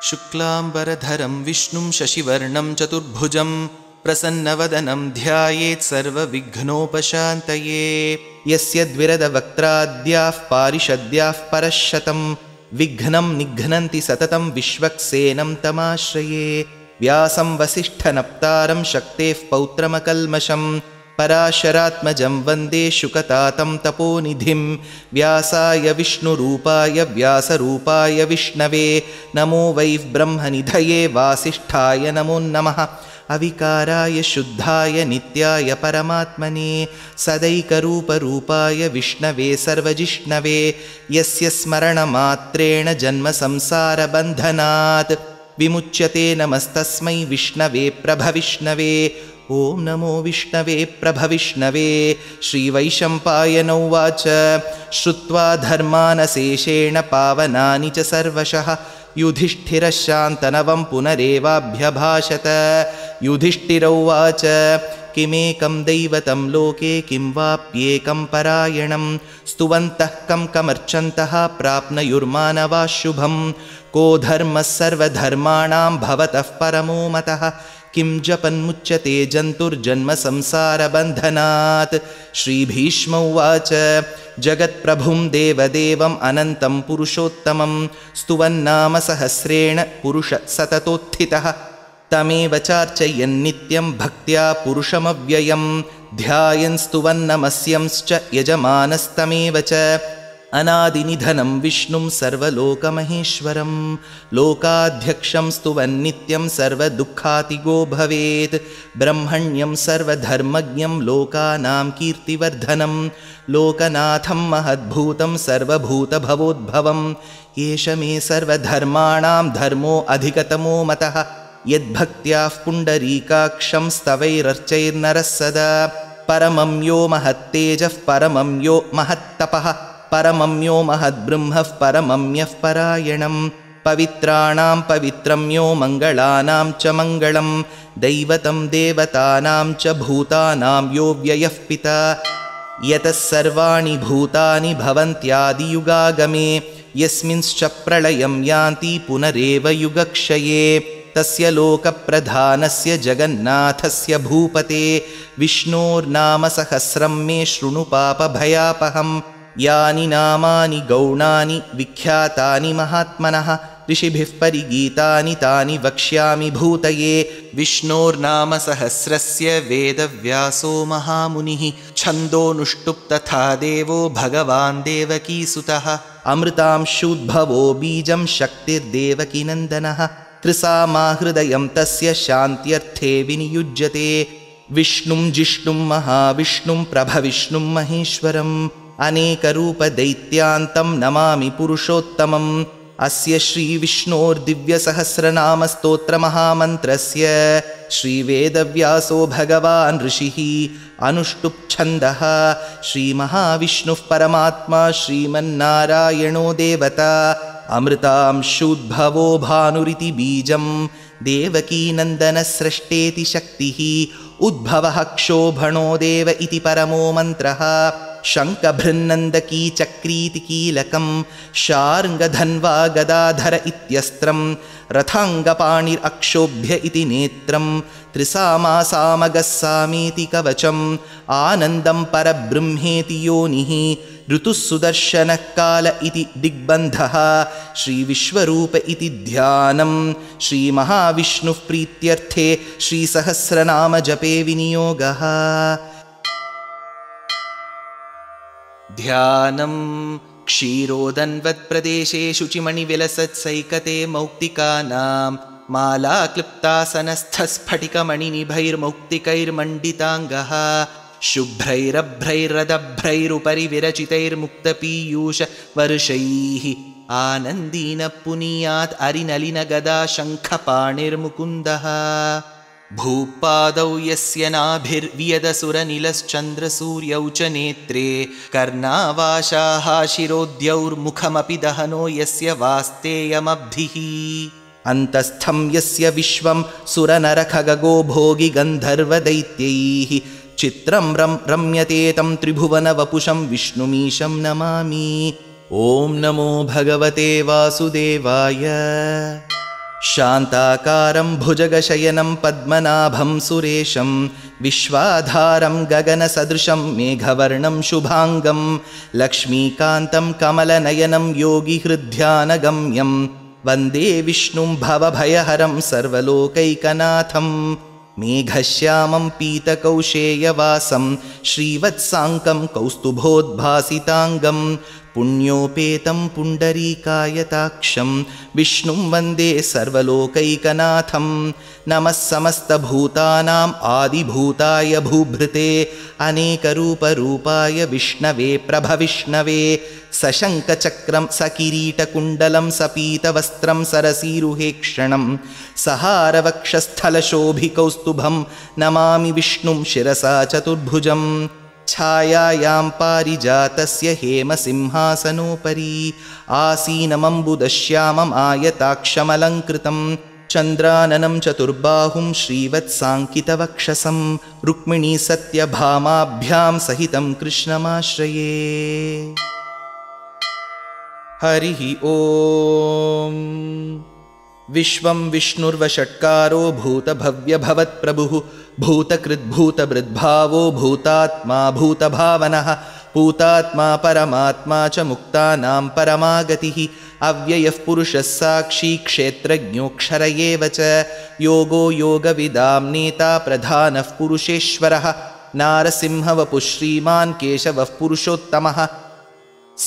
शुक्लाम्बरधरं विष्णुं शशिवर्णं चतुर्भुजं प्रसन्नवदनं ध्यायेत् सर्वविघ्नोपशान्तये। यस्य द्विरदवक्त्राद्याः पारिषद्याः परश्शतं विघ्नं निघ्नन्ति सततं विश्वक्सेनं तमाश्रये। व्यासं वसिष्ठनप्तारं शक्तेः पौत्रमकल्मषं पराशरात्मजं वन्दे शुकतातं तपोनिधिं। व्यासाय विष्णुरूपाय व्यासरूपाय विष्णवे नमो वै ब्रह्मनिधये वासिष्ठाय नमो नमः। अविकाराय शुद्धाय नित्याय परमात्मने सदैकरूपरूपाय विष्णवे सर्वजिष्णवे यस्य स्मरणमात्रेण जन्मसंसारबन्धनात् विमुच्यते। नमस्तस्मै विष्णवे प्रभविष्णवे। ॐ नमो विष्णवे प्रभविष्णवे। श्रीवैशम्पायन उवाच श्रुत्वा धर्मानशेषेण पावनानि च सर्वशः युधिष्ठिरः शान्तनवं पुनरेवाभ्यभाषत। युधिष्ठिर उवाच किमेकं दैवतं लोके किं वाप्येकं परायणं स्तुवन्तः कं कमर्चन्तः प्राप्नुयुर्मानवाः शुभं। को धर्मः सर्वधर्माणां भवतः परमो मतः किं जपन्मुच्यते जन्तुर्जन्मसंसारबन्धनात्। श्रीभीष्म उवाच जगत्प्रभुं देवदेवम् अनन्तं पुरुषोत्तमं स्तुवन्नाम सहस्रेण पुरुषः सततोत्थितः तमेव चार्चयन्नित्यं भक्त्या पुरुषमव्ययं ध्यायन् स्तुवन्नमस्यंश्च यजमानस्तमेव च। अनादिनिधनं विष्णुं सर्वलोकमहेश्वरं लोकाध्यक्षं स्तुवन्नित्यं सर्वदुःखातिगो भवेत्। ब्रह्मण्यं सर्वधर्मज्ञं लोकानां कीर्तिवर्धनं लोकनाथं महद्भूतं सर्वभूतभवोद्भवं। एष मे सर्वधर्माणां धर्मो अधिकतमो मतः यद्भक्त्याः पुण्डरीकाक्षं स्तवैरर्चैर्नरः सदा। परमं यो महत्तेजः परमं यो महत्तपः परमं यो महद्ब्रह्मः परमं यः परायणं। पवित्राणां पवित्रं यो मङ्गलानां च मङ्गलं दैवतं देवतानां च भूतानां यो व्ययः पिता। यतः सर्वाणि भूतानि भवन्त्यादियुगागमे यस्मिंश्च प्रलयं यान्ति पुनरेव युगक्षये। तस्य लोकप्रधानस्य जगन्नाथस्य भूपते विष्णोर्नाम सहस्रं मे शृणु पापभयापहम्। यानि नामानि गौणानि विख्यातानि महात्मनः ऋषिभिः परिगीतानि तानि वक्ष्यामि भूतये। विष्णोर्नाम सहस्रस्य वेदव्यासो महामुनिः छन्दोनुष्टुप् तथा देवो भगवान् देवकीसुतः। अमृतांशूद्भवो बीजं शक्तिर्देवकीनन्दनः त्रिसामाहृदयं तस्य शान्त्यर्थे विनियुज्यते। विष्णुं जिष्णुं महाविष्णुं प्रभविष्णुं महेश्वरम् अनेकरूपदैत्यान्तं नमामि पुरुषोत्तमम्। अस्य श्रीविष्णोर्दिव्यसहस्रनामस्तोत्रमहामन्त्रस्य श्रीवेदव्यासो भगवान् ऋषिः अनुष्टुप्छन्दः। श्रीमहाविष्णुः परमात्मा श्रीमन्नारायणो देवता अमृतांशूद्भवो भानुरिति बीजं देवकीनन्दनस्रष्टेति शक्तिः उद्भवः क्षोभणो देव इति परमो मन्त्रः। शङ्खभृन्नन्दकी चक्रीति कीलकं शार्ङ्गधन्वा गदाधर इत्यस्त्रं रथाङ्गपाणिरक्षोभ्य इति नेत्रं त्रिसामासामगः सामेति कवचम् आनन्दं परब्रह्मेति योनिः ऋतुः सुदर्शनः काल इति दिग्बन्धः। श्रीविश्वरूप इति ध्यानं श्रीमहाविष्णुः प्रीत्यर्थे श्रीसहस्रनामजपे विनियोगः। ध्यानं क्षीरोदन्वत्प्रदेशे शुचिमणिविलसत्सैकते मौक्तिकानां मालाक्लुप्तासनस्थस्फटिकमणिनिभैर्मौक्तिकैर्मण्डिताङ्गः शुभ्रैरभ्रैरदभ्रैरुपरि विरचितैर्मुक्तपीयूषवर्षैः आनन्दीनः पुनीयात् अरिनलिनगदा शङ्खपाणिर्मुकुन्दः। भूपादौ यस्य नाभिर्वियदसुरनिलश्चन्द्रसूर्यौ च नेत्रे कर्णावाशाः शिरोद्यौर्मुखमपि दहनो यस्य वास्तेयमब्धिः। अन्तस्थं यस्य विश्वं सुरनरखगो भोगि गन्धर्वदैत्यैः चित्रं रम्यते तं त्रिभुवनवपुषं विष्णुमीशं नमामि। ॐ नमो भगवते वासुदेवाय। शान्ताकारं भुजगशयनं पद्मनाभं सुरेशं विश्वाधारं गगनसदृशं मेघवर्णं शुभाङ्गं लक्ष्मीकान्तं कमलनयनं योगिहृद्ध्यानगम्यं वन्दे विष्णुं भवभयहरं सर्वलोकैकनाथं मेघश्यामं पीतकौशेयवासं श्रीवत्साङ्कं कौस्तुभोद्भासिताङ्गं पुण्योपेतं पुण्डरीकायताक्षं विष्णुं वन्दे सर्वलोकैकनाथं नमः समस्तभूतानाम् आदिभूताय भूभृते अनेकरूपरूपाय विष्णवे प्रभविष्णवे सशङ्खचक्रं सकिरीटकुण्डलं सपीतवस्त्रं सरसीरुहेक्षणं सहारवक्षस्थलशोभिकौस्तुभं नमामि विष्णुं शिरसा चतुर्भुजं छायायां पारिजातस्य हेमसिंहासनोपरि आसीनमम्बुदश्यामम् आयताक्षमलङ्कृतं चन्द्राननं चतुर्बाहुं श्रीवत्साङ्कितवक्षसं रुक्मिणी सत्यभामाभ्यां सहितं कृष्णमाश्रये। हरिः ॐ। विश्वं विष्णुर्वषट्कारो भूतभव्यभवत्प्रभुः भूतकृद्भूतभृद्भावो भूतात्मा भूतभावनः भूतात्मा परमात्मा च मुक्तानां परमागतिः अव्ययः पुरुषः साक्षी क्षेत्रज्ञोऽक्षर एव च योगो योगविदां नेता प्रधानः पुरुषेश्वरः नारसिंहवपुः श्रीमान् केशवः पुरुषोत्तमः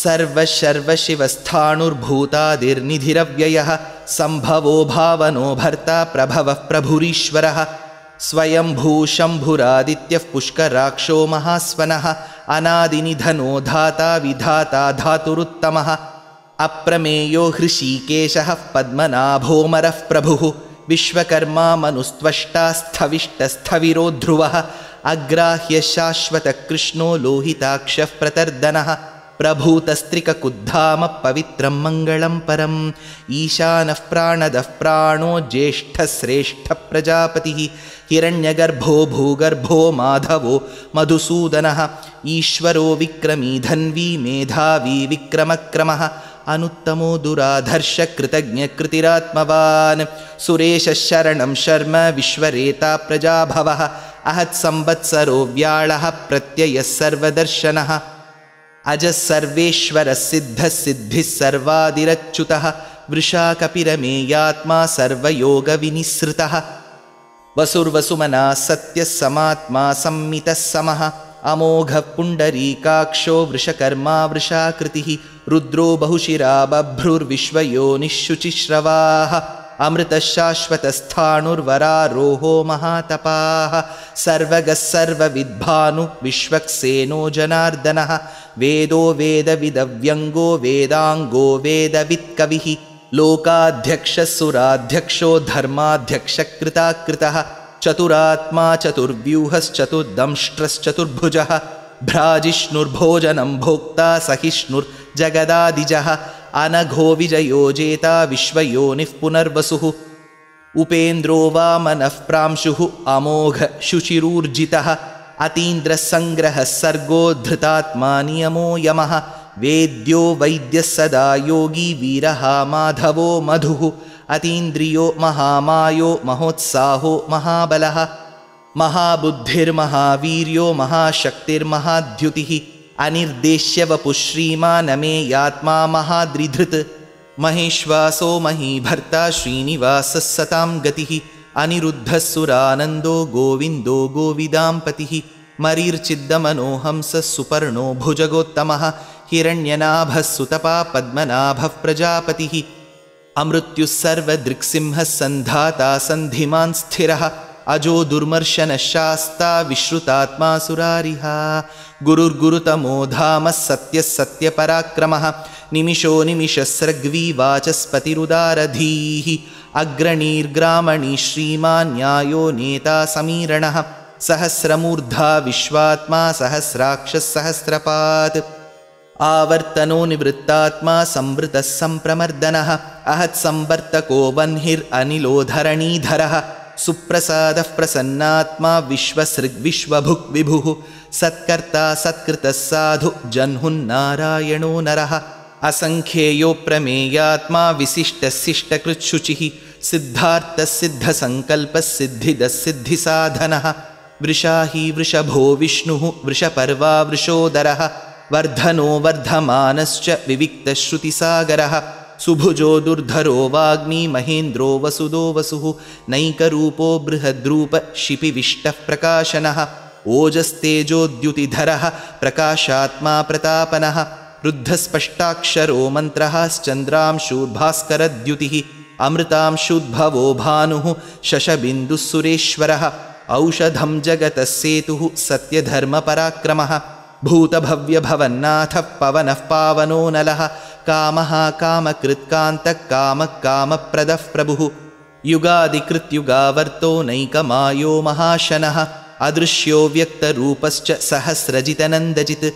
सर्वशर्वशिवस्थाणुर्भूतादिर्निधिरव्ययः सम्भवो भावनो भर्ता प्रभवः प्रभुरीश्वरः स्वयंभू शम्भुरादित्यः पुष्कराक्षो महास्वनः अनादिनिधनो धाता विधाता धातुरुत्तमः अप्रमेयो हृषीकेशः पद्मनाभोमरः प्रभुः विश्वकर्मा मनुस्त्वष्टा स्थविष्टस्थविरो ध्रुवः अग्राह्य शाश्वतकृष्णो लोहिताक्षः प्रतर्दनः प्रभूतस्त्रिककुद्धाम पवित्रं मङ्गलं परम् ईशानः प्राणदः प्राणो ज्येष्ठश्रेष्ठप्रजापतिः हिरण्यगर्भो भूगर्भो माधवो मधुसूदनः ईश्वरो विक्रमी धन्वी मेधावी विक्रमक्रमः अनुत्तमो दुराधर्ष कृतज्ञकृतिरात्मवान् सुरेशः शरणं शर्म विश्वरेता प्रजाभवः अहत्संवत्सरो व्याळः प्रत्ययः सर्वदर्शनः अजः सर्वेश्वरः सिद्धः सिद्धिः सर्वादिरच्युतः वृषा कपिरमेयात्मा सर्वयोगविनिसृतः वसुर्वसुमना सत्यः समात्मा संमितः समः अमोघः पुण्डरीकाक्षो वृषकर्मा वृषाकृतिः रुद्रो बहुशिरा बभ्रुर्विश्वयोनिः शुचिश्रवाः अमृतः शाश्वतस्थाणुर्वरारोहो महातपाः सर्वगः सर्वविद्भानु विश्वक्सेनो जनार्दनः वेदो वेदविदव्यङ्गो वेदाङ्गो वेदवित्कविः लोकाध्यक्षः सुराध्यक्षो धर्माध्यक्षकृताकृतः चतुरात्मा चतुर्व्यूहश्चतुर्दंष्ट्रश्चतुर्भुजः भ्राजिष्णुर्भोजनं भोक्ता सहिष्णुर्जगदादिजः अनघो विजयो जेता विश्वयोनिः पुनर्वसुः उपेन्द्रो वामनः प्रांशुः अमोघ शुचिरूर्जितः अतीन्द्रसङ्ग्रहः सर्गो धृतात्मा नियमो यमः वेद्यो वैद्यः सदा योगी वीरः माधवो मधुः अतीन्द्रियो महामायो महोत्साहो महाबलः महाबुद्धिर्महावीर्यो महाशक्तिर्महाद्युतिः अनिर्देश्य वपुः श्रीमानमेयात्मा महाद्रिधृत् महेश्वासो महीभर्ता श्रीनिवासः सतां गतिः अनिरुद्धः सुरानन्दो गोविन्दो गोविदाम्पतिः मरीर्चिद्दमनोहंसः सुपर्णो भुजगोत्तमः हिरण्यनाभः सुतपा पद्मनाभः प्रजापतिः अमृत्युः सर्वदृक्सिंहः सन्धाता सन्धिमान् स्थिरः अजो दुर्मर्शनः शास्ता विश्रुतात्मा सुरारिः गुरुर्गुरुतमो धामः सत्यः सत्यपराक्रमः निमिषो निमिषस्रग्वी वाचस्पतिरुदारधीः अग्रणीर्ग्रामणी श्रीमान् न्यायो नेता समीरणः सहस्रमूर्धा विश्वात्मा सहस्राक्षः सहस्रपात् आवर्तनो निवृत्तात्मा संवृतः सम्प्रमर्दनः अहत्संवर्तको वह्निरनिलो धरणीधरः सुप्रसादः प्रसन्नात्मा विश्वसृग्विश्वभुक् विभुः सत्कर्ता सत्कृतः साधु जह्नुन्नारायणो नरः असङ्ख्येयो प्रमेयात्मा विशिष्टशिष्टकृच्छुचिः सिद्धार्थसिद्धसङ्कल्पसिद्धिदसिद्धिसाधनः वृषाही वृषभो विष्णुः वृषपर्वा वृषोदरः वर्धनो वर्धमानश्च विविक्तश्रुतिसागरः सुभुजो दुर्धरो वाग्मी महेन्द्रो वसुदो वसुः नैकरूपो बृहद्रूप शिपिविष्टः प्रकाशनः ओजस्तेजोद्युतिधरः प्रकाशात्मा प्रतापनः रुद्धस्पष्टाक्षरो मन्त्रः श्चन्द्रांशूर्भास्करद्युतिः अमृतांशुद्भवो भानुः शशबिन्दुः सुरेश्वरः औषधं जगतः सेतुः सत्यधर्मपराक्रमः भूतभव्यभवन्नाथः पवनः पावनो नलः कामः कामकृत्कान्तः कामः कामप्रदः प्रभुः युगादिकृत्युगावर्तो नैकमायो महाशनः अदृश्यो व्यक्तरूपश्च सहस्रजितनन्दजित्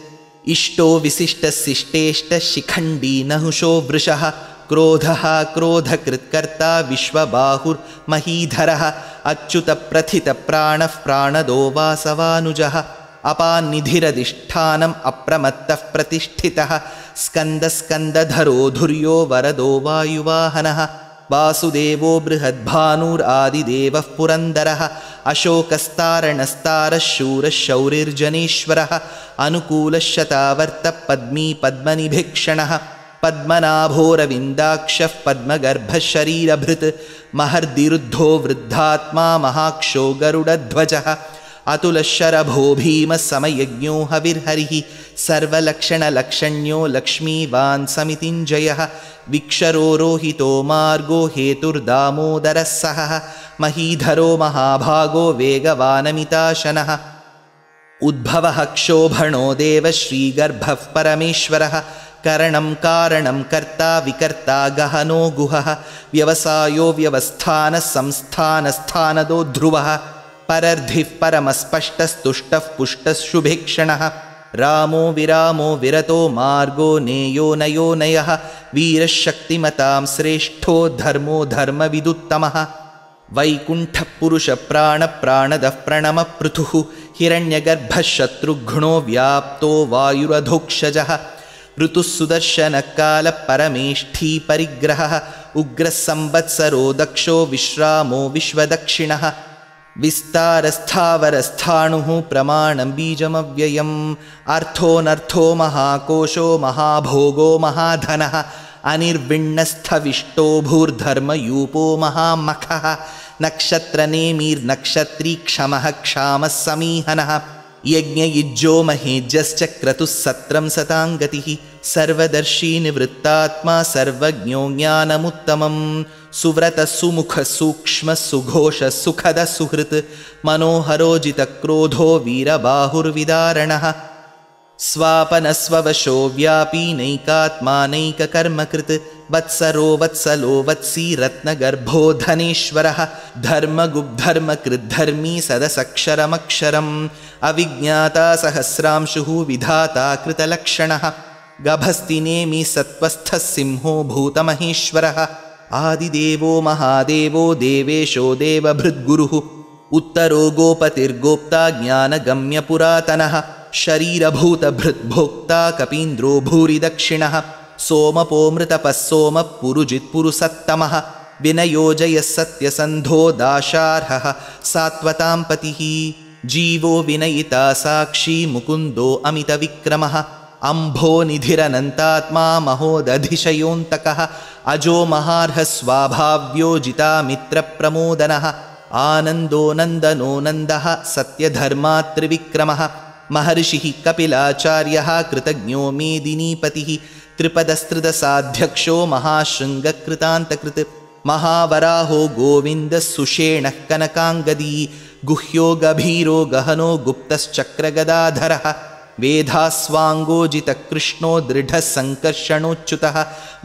इष्टो विशिष्टशिष्टेष्टशिखण्डी नहुषो वृषः क्रोधः क्रोधकृत्कर्ता विश्वबाहुर्महीधरः अच्युतप्रथितप्राणः प्राणदो वासवानुजः अपान्निधिरधिष्ठानम् अप्रमत्तः प्रतिष्ठितः स्कन्दस्कन्दधरो धुर्यो वरदो वायुवाहनः वासुदेवो बृहद्भानुरादिदेवः पुरन्दरः अशोकस्तारणस्तारः शूरः शौरिर्जनेश्वरः अनुकूलशतावर्तः पद्मी पद्मनिभीक्षणः पद्मनाभोरविन्दाक्षः पद्मगर्भः शरीरभृत् महर्दिरुद्धो वृद्धात्मा महाक्षो गरुडध्वजः अतुलशरभो भीमः समयज्ञो हविर्हरिः सर्वलक्षणलक्षण्यो लक्ष्मीवान् समितिञ्जयः विक्षरो रोहितो मार्गो हेतुर्दामोदरः सहः महीधरो महाभागो वेगवानमिताशनः उद्भवः क्षोभणो देवः श्रीगर्भः परमेश्वरः करणं कारणं कर्ता विकर्ता गहनो गुहः व्यवसायो व्यवस्थानः संस्थानस्थानदो ध्रुवः परर्धिः परमस्पष्टस्तुष्टः पुष्टः शुभेक्षणः रामो विरामो विरतो मार्गो नेयो नयो नयः वीरशक्तिमतां श्रेष्ठो धर्मो धर्मविदुत्तमः वैकुण्ठपुरुषप्राणप्राणदः प्रणमपृथुः हिरण्यगर्भः शत्रुघ्नो व्याप्तो वायुरधोक्षजः ऋतुः सुदर्शनकालः परमेष्ठी परिग्रहः उग्रः संवत्सरो दक्षो विश्रामो विश्वदक्षिणः विस्तारस्थावरस्थाणुः प्रमाणं बीजमव्ययम् अर्थोऽनर्थो महाकोशो महाभोगो महाधनः अनिर्विण्णस्थविष्टो भूर्धर्मयूपो महामखः नक्षत्रनेमिर्नक्षत्री क्षमः क्षामः समीहनः यज्ञयुज्यो महेज्यश्च क्रतुः सत्रं सताङ्गतिः सर्वदर्शी निवृत्तात्मा सर्वज्ञो ज्ञानमुत्तमं सुव्रतः सुमुखः सूक्ष्मः सुघोषः सुखदः सुहृत् मनोहरोजितक्रोधो वीरबाहुर्विदारणः स्वापनस्ववशो व्यापी नैकात्मानैककर्मकृत् वत्सरो वत्सलो वत्सी रत्नगर्भो धनेश्वरः धर्मगुब्धर्मकृद्धर्मी सदसक्षरमक्षरम् अविज्ञाता सहस्रांशुः विधाता कृतलक्षणः गभस्तिनेमि सत्त्वस्थः सिंहो भूतमहेश्वरः आदिदेवो महादेवो देवेशो देवभृद्गुरुः उत्तरो गोपतिर्गोप्ता ज्ञानगम्यपुरातनः शरीरभूतभृद्भोक्ता कपीन्द्रो भूरिदक्षिणः सोमपो मृतपः सोमः पुरुजित्पुरुसत्तमः विनयोजयः सत्यसन्धो दाशार्हः सात्वतां पतिः जीवो विनयिता साक्षी मुकुन्दो अमितविक्रमः अम्भो निधिरनन्तात्मा महोदधिशयोऽन्तकः अजो महार्हः स्वाभाव्यो जितामित्रप्रमोदनः आनन्दो नन्दनो नन्दः सत्यधर्मात्रिविक्रमः महर्षिः कपिलाचार्यः कृतज्ञो मेदिनीपतिः त्रिपदस्त्रिदशाध्यक्षो महाशृङ्गकृतान्तकृत् महावराहो गोविन्दः सुषेणः कनकाङ्गदी गुह्यो गभीरो गहनो गुप्तश्चक्रगदाधरः वेधास्वाङ्गोजितकृष्णो दृढः सङ्कर्षणोच्युतः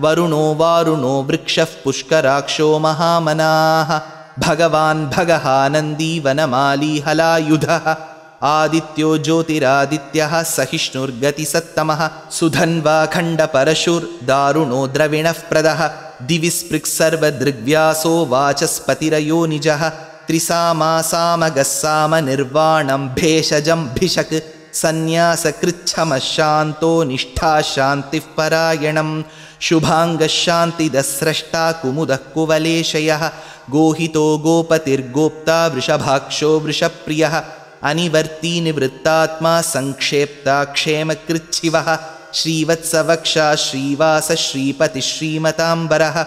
वरुणो वारुणो वृक्षः पुष्कराक्षो महामनाः भगवान् भगहानन्दी वनमाली हलायुधः आदित्यो ज्योतिरादित्यः सहिष्णुर्गतिसत्तमः सुधन्वाखण्डपरशुर्दारुणो द्रविणः प्रदः दिविस्पृक्सर्वदृग्व्यासो वाचस्पतिरयो निजः त्रिसामासामगस्सामनिर्वाणं भेषजं भिषक् सन्न्यासकृच्छमः शान्तो निष्ठा शान्तिः परायणं शुभाङ्गशान्तिदस्रष्टा कुमुदः कुवलेशयः गोहितो गोपतिर्गोप्ता वृषभाक्षो वृषप्रियः अनिवर्ती निवृत्तात्मा संक्षेप्ता क्षेमकृच्छिवः श्रीवत्सवक्षा श्रीवास श्रीपति श्रीमताम्बरः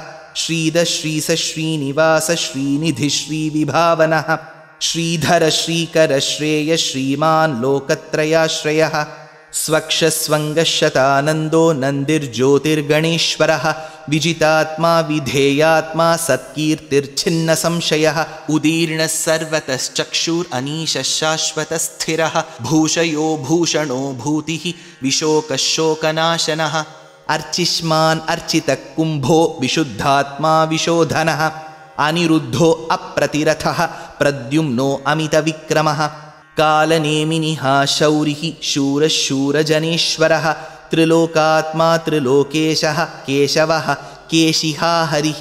श्रीद श्रीस श्रीनिवास श्रीनिधि श्रीविभावनः श्रीधर श्रीकर श्रेय श्रीमान् लोकत्रयाश्रयः स्वक्षस्वङ्गशतानन्दो नन्दिर्ज्योतिर्गणेश्वरः विजितात्मा विधेयात्मा सत्कीर्तिर्छिन्नसंशयः उदीर्णः सर्वतश्चक्षुरनीशः शाश्वतस्थिरः भूषयो भूषणो भूतिः विशोकः शोकनाशनः अर्चिष्मान् अर्चितः कुम्भो विशुद्धात्मा विशोधनः अनिरुद्धो अप्रतिरथः प्रद्युम्नो अमितविक्रमः कालनेमिनिः शौरिः शूरः शूरजनेश्वरः त्रिलोकात्मा त्रिलोकेशः केशवः केशिहा हरिः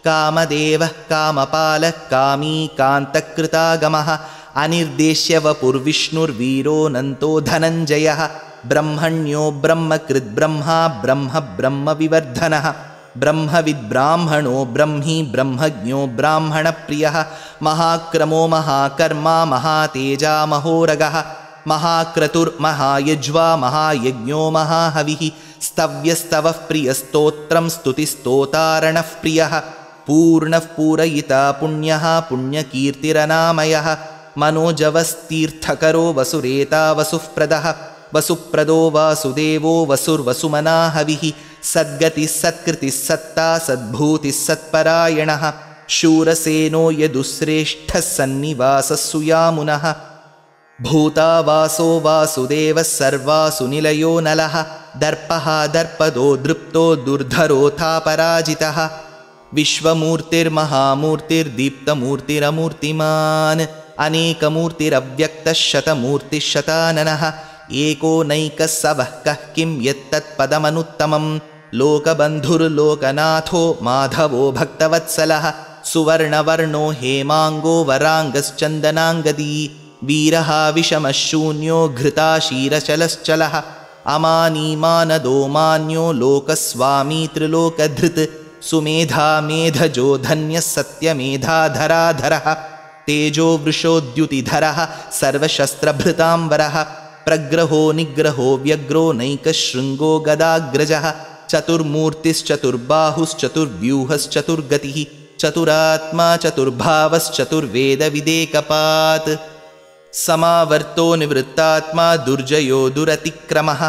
कामदेवः कामपालः कामी कान्तकृतागमः अनिर्देश्य वपुर्विष्णुर्वीरोऽनन्तो धनञ्जयः ब्रह्मण्यो ब्रह्मकृद्ब्रह्मा ब्रह्म ब्रह्मविवर्धनः ब्रह्मविद्ब्राह्मणो ब्रह्मी ब्रह्मज्ञो ब्राह्मणप्रियः महाक्रमो महाकर्मा महातेजा महोरगः महाक्रतुर्महायज्वा महायज्ञो महाहविः स्तव्यस्तवः प्रियस्तोत्रं स्तुतिस्तोतारणः प्रियः पूर्णः पूरयिता पुण्यः पुण्यकीर्तिरनामयः मनोजवस्तीर्थकरो वसुरेता वसुःप्रदः वसुप्रदो वासुदेवो वसुर्वसुमना हविः सद्गतिः सत्कृतिः सत्ता सद्भूतिः सत्परायणः शूरसेनो यदुश्रेष्ठः सन्निवासः सुयामुनः भूतावासो वासुदेवः सर्वासु निलयो नलः दर्पः दर्पदो दृप्तो दुर्धरोऽथापराजितः विश्वमूर्तिर्महामूर्तिर्दीप्तमूर्तिरमूर्तिमान् अनेकमूर्तिरव्यक्तः शतमूर्तिः शताननः एको नैकः सवः कः किं यत्तत्पदमनुत्तमं लोकबन्धुर्लोकनाथो माधवो भक्तवत्सलः सुवर्णवर्णो हेमाङ्गो वराङ्गश्चन्दनाङ्गदी वीरः विषमः शून्यो घृताशीरचलश्चलः अमानीमानदो मान्यो लोकस्वामी त्रिलोकधृत् सुमेधा मेधजो धन्यः सत्यमेधाधराधरः तेजो वृषोद्युतिधरः सर्वशस्त्रभृताम्बरः प्रग्रहो निग्रहो व्यग्रो नैकशृङ्गो गदाग्रजः चतुर्मूर्तिश्चतुर्बाहुश्चतुर्व्यूहश्चतुर्गतिः चतुरात्मा चतुर्भावश्चतुर्वेदविदेकपात् समावर्तो निवृत्तात्मा दुर्जयो दुरतिक्रमः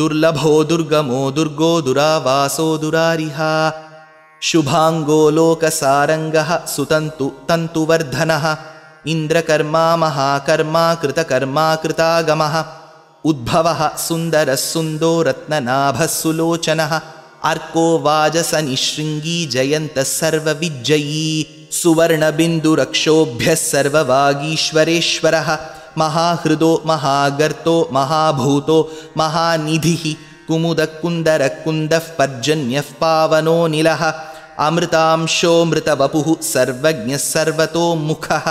दुर्लभो दुर्गमो दुर्गो दुरावासो दुरारिहा शुभाङ्गो लोकसारङ्गः सुतन्तु तन्तुवर्धनः इन्द्रकर्मा महाकर्मा कृतकर्मा कृतागमः उद्भवः सुन्दरः सुन्दो रत्ननाभः सुलोचनः अर्को वाजसनिशृङ्गी जयन्तः सर्वविज्जयी सुवर्णबिन्दुरक्षोभ्यः सर्ववागीश्वरेश्वरः महाहृदो महागर्तो महाभूतो महानिधिः कुमुदकुन्दरकुन्दः पर्जन्यः पावनो निलः अमृतांशोऽमृतवपुः सर्वज्ञः सर्वतोमुखः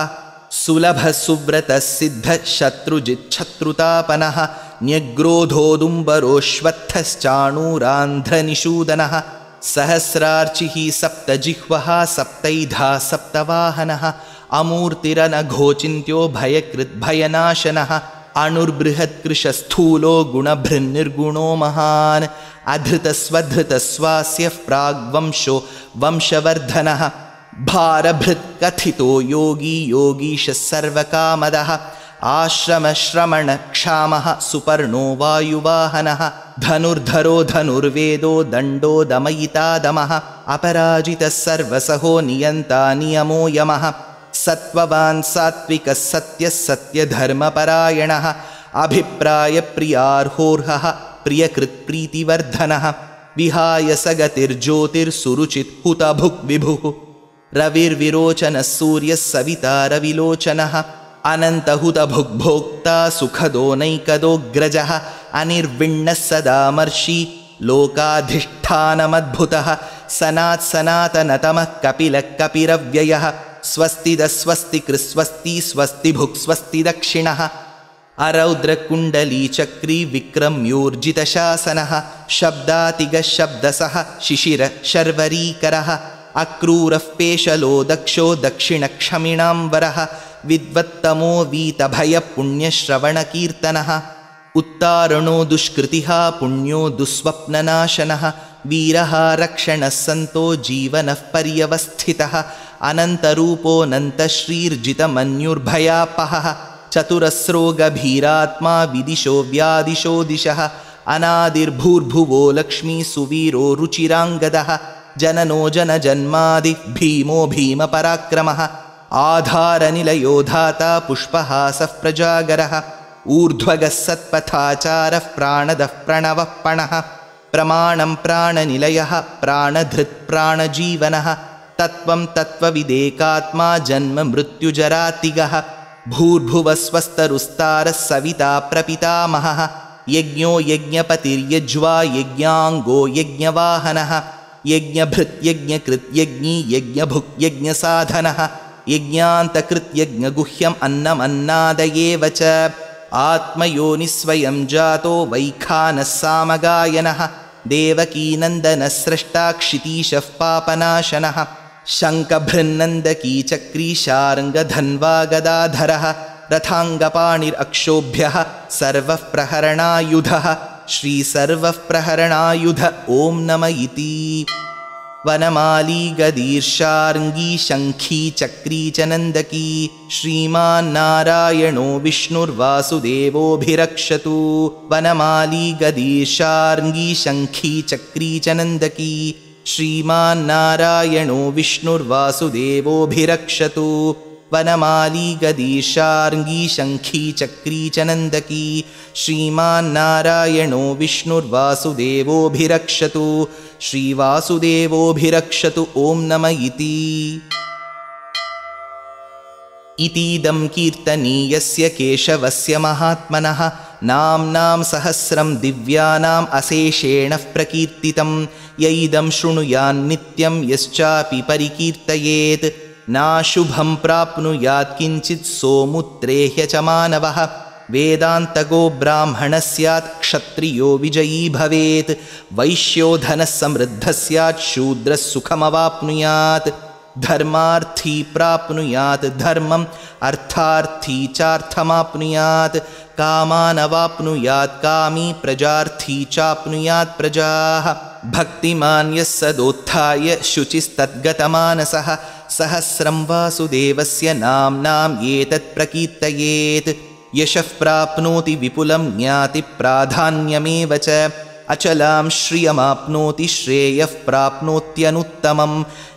सुलभः सुव्रतः सिद्धः शत्रुजिच्छत्रुतापनः न्यग्रोधोदुम्बरोऽश्वत्थश्चाणूरान्ध्रनिषूदनः सहस्रार्चिः सप्तजिह्वः सप्तैधा सप्तवाहनः अमूर्तिरनघोचिन्त्यो भयकृद्भयनाशनः अणुर्बृहत्कृशस्थूलो गुणभृन्निर्गुणो महान् अधृतस्वधृतस्वास्यः प्राग्वंशो वंशवर्धनः भारभृत्कथितो योगी योगीशः सर्वकामदः आश्रमश्रमणक्षामः सुपर्णो वायुवाहनः धनुर्धरो धनुर्वेदो दण्डो दमयितादमः अपराजितः सर्वसहो नियन्ता नियमो यमः सत्त्ववान् सात्विकः सत्यः सत्यधर्मपरायणः अभिप्रायप्रियार्होर्हः प्रियकृत्प्रीतिवर्धनः विहाय सगतिर्ज्योतिर्सुरुचित् हुतभुक् विभुः रविर्विरोचनः सूर्यः सविता रविलोचनः अनन्तहुतभुग्भोक्ता सुखदो नैकदोऽग्रजः अनिर्विण्णः सदामर्षि लोकाधिष्ठानमद्भुतः सनात्सनातनतमः कपिलः कपिरव्ययः स्वस्तिदस्वस्तिकृस्वस्ति स्वस्तिभुक् स्वस्ति दक्षिणः अरौद्रकुण्डलीचक्री विक्रम्योर्जितशासनः शब्दातिगः शब्दसः शिशिर शर्वरीकरः अक्रूरः पेशलो दक्षो दक्षिणक्षमिणाम्बरः विद्वत्तमो वीतभयपुण्यश्रवणकीर्तनः उत्तारणो दुष्कृतिः पुण्यो दुःस्वप्ननाशनः वीरः रक्षणः सन्तो जीवनः पर्यवस्थितः अनन्तरूपोऽनन्तश्रीर्जितमन्युर्भयापहः चतुरस्रो गभीरात्मा विदिशो व्यादिशो दिशः अनादिर्भूर्भुवो लक्ष्मी सुवीरो रुचिराङ्गदः जननो जनजन्मादि भीमो भीमपराक्रमः आधारनिलयो धाता पुष्पहासः प्रजागरः ऊर्ध्वगः सत्पथाचारः प्राणदः प्रणवः पणः प्रमाणं प्राणनिलयः प्राणधृत्प्राणजीवनः तत्त्वं तत्त्वविदेकात्मा जन्म मृत्युजरातिगः भूर्भुवस्वस्तरुस्तारः सविता प्रपितामहः यज्ञो यज्ञपतिर्यज्वा यज्ञाङ्गो यज्ञवाहनः यज्ञभृत्यज्ञकृत्यज्ञी यज्ञभुक्यज्ञसाधनः यज्ञान्तकृत्यज्ञगुह्यम् अन्नमन्नादयेव च आत्मयोनिस्वयं जातो वैखानः सामगायनः देवकीनन्दनः स्रष्टा क्षितीशः पापनाशनः शङ्खभृन्नन्दकी चक्रीशार्ङ्गधन्वा गदाधरः रथाङ्गपाणिरक्षोभ्यः सर्वः प्रहरणायुधः श्रीसर्वः प्रहरणायुध ॐ नम इति वनमाली गदीर्षार्ङ्गी शङ्खी चक्री च नन्दकी श्रीमान्नारायणो विष्णुर्वासुदेवोऽभिरक्षतु वनमाली गदीर्षार्ङ्गी शङ्खी चक्री च नन्दकी श्रीमान्नारायणो विष्णुर्वासुदेवोऽभिरक्षतु वनमाली गदीर्षार्ङ्गी शङ्खी चक्री च नन्दकी श्रीमान्नारायणो विष्णुर्वासुदेवोऽभिरक्षतु श्रीवासुदेवोऽभिरक्षतु ॐ नम इति इतीदं कीर्तनीयस्य केशवस्य महात्मनः नाम्नां सहस्रं दिव्यानाम् अशेषेण प्रकीर्तितं य इदं शृणुयान्नित्यं यश्चापि परिकीर्तयेत् नाशुभं प्राप्नुयात् किञ्चित् सोमुत्रेह्य च मानवः वेदान्तगो ब्राह्मणः स्यात् क्षत्रियो विजयी भवेत् वैश्यो धनः समृद्धः स्यात् शूद्रः सुखमवाप्नुयात् धर्मार्थी प्राप्नुयात् धर्मम् अर्थार्थी चार्थमाप्नुयात् कामानवाप्नुयात् कामी प्रजार्थी चाप्नुयात् प्रजाः भक्तिमान् यः सदोत्थाय शुचिस्तद्गतमानसः सहस्रं वासुदेवस्य नाम्नाम् एतत् प्रकीर्तयेत् यशः प्राप्नोति विपुलं ज्ञाति प्राधान्यमेव च अचलां श्रियमाप्नोति श्रेयः प्राप्नोत्यनुत्तमं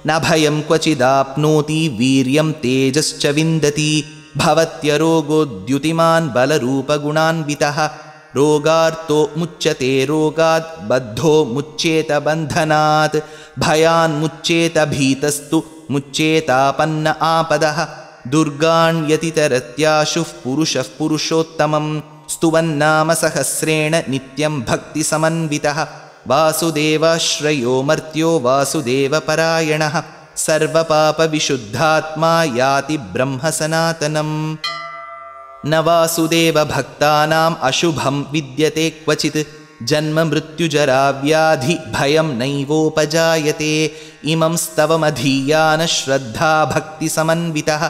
न भयं क्वचिदाप्नोति वीर्यं तेजश्च विन्दति भवत्यरोगोद्युतिमान् बलरूपगुणान्वितः रोगार्तो मुच्यते रोगात् बद्धो मुच्येत बन्धनात् भयान्मुच्येत भीतस्तु मुच्येतापन्न आपदः दुर्गाण्यतितरत्याशुः पुरुषः पुरुषोत्तमं स्तुवन्नाम सहस्रेण नित्यं भक्तिसमन्वितः वासुदेवाश्रयो मर्त्यो वासुदेवपरायणः सर्वपापविशुद्धात्मा याति ब्रह्म सनातनम् न वासुदेवभक्तानाम् अशुभं विद्यते क्वचित् जन्म मृत्युजरा व्याधि भयं नैवोपजायते इमं स्तवमधीयान श्रद्धा भक्तिसमन्वितः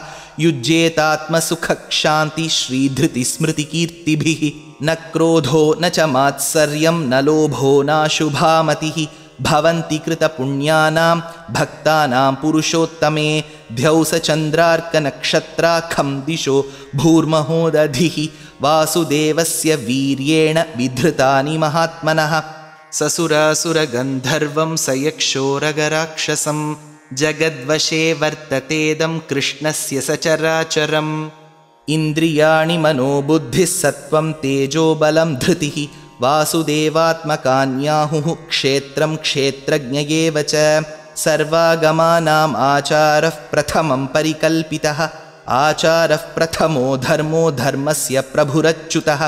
युज्येतात्मसुखक्षान्ति श्रीधृतिस्मृतिकीर्तिभिः न क्रोधो न च मात्सर्यं न लोभो नाशुभामतिः भवन्ति कृतपुण्यानां भक्तानां पुरुषोत्तमे द्यौसचन्द्रार्कनक्षत्राखं दिशो भूर्महोदधिः वासुदेवस्य वीर्येण विधृतानि महात्मनः ससुरासुरगन्धर्वं सयक्षोरगराक्षसं जगद्वशे वर्ततेदं कृष्णस्य सचराचरम् इन्द्रियाणि मनोबुद्धिः सत्त्वं तेजोबलं धृतिः वासुदेवात्मकान्याहुः क्षेत्रं क्षेत्रज्ञ एव च सर्वागमानाम् आचारः प्रथमं परिकल्पितः आचारः प्रथमो धर्मो धर्मस्य प्रभुरच्युतः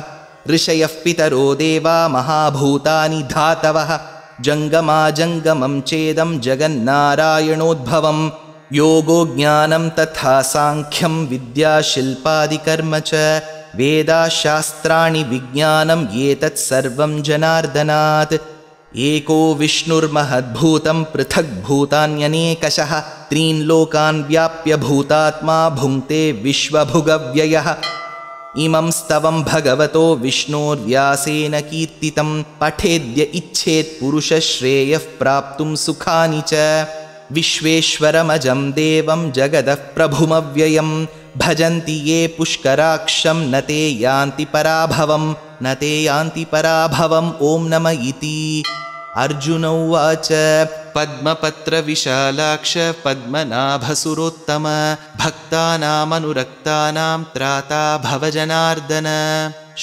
ऋषयः पितरो देवा महाभूतानि धातवः जङ्गमाजङ्गमं चेदं जगन्नारायणोद्भवं योगो ज्ञानं तथा साङ्ख्यं विद्याशिल्पादिकर्म च वेदाशास्त्राणि विज्ञानं एतत् सर्वं जनार्दनात् एको विष्णुर्महद्भूतं पृथग्भूतान्यनेकशः त्रीन् लोकान् व्याप्य भूतात्मा भुङ्क्ते विश्वभुगव्ययः इमं स्तवं भगवतो विष्णोर्व्यासेन कीर्तितं पठेद्य इच्छेत् पुरुषश्रेयः प्राप्तुं सुखानि च विश्वेश्वरमजं देवं जगदः प्रभुमव्ययं भजन्ति ये पुष्कराक्षं न ते यान्ति पराभवम् ॐ नम इति अर्जुन उवाच पद्मपत्रविशालाक्ष पद्मनाभसुरोत्तम भक्तानामनुरक्तानां त्राता भवजनार्दन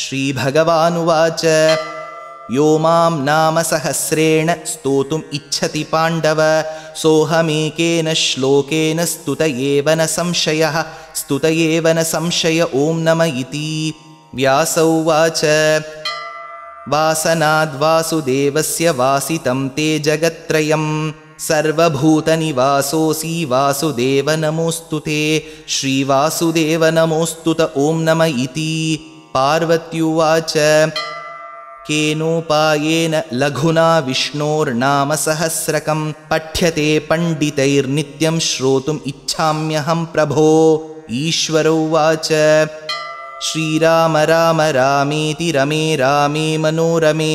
श्रीभगवानुवाच यो मां नाम सहस्रेण स्तोतुम् इच्छति पाण्डव सोऽहमेकेन श्लोकेन स्तुत एव न संशय ॐ नम इति व्यास उवाच वासनाद्वासुदेवस्य वासितं ते जगत्त्रयं सर्वभूतनिवासोऽसि वासुदेव नमोऽस्तु ते श्रीवासुदेव नमोऽस्तु त ॐ नम इति पार्वत्युवाच केनोपायेन लघुना विष्णोर्नाम सहस्रकं पठ्यते पण्डितैर्नित्यं श्रोतुम् इच्छाम्यहं प्रभो ईश्वर उवाच श्रीराम राम रामेति रमे रामे मनोरमे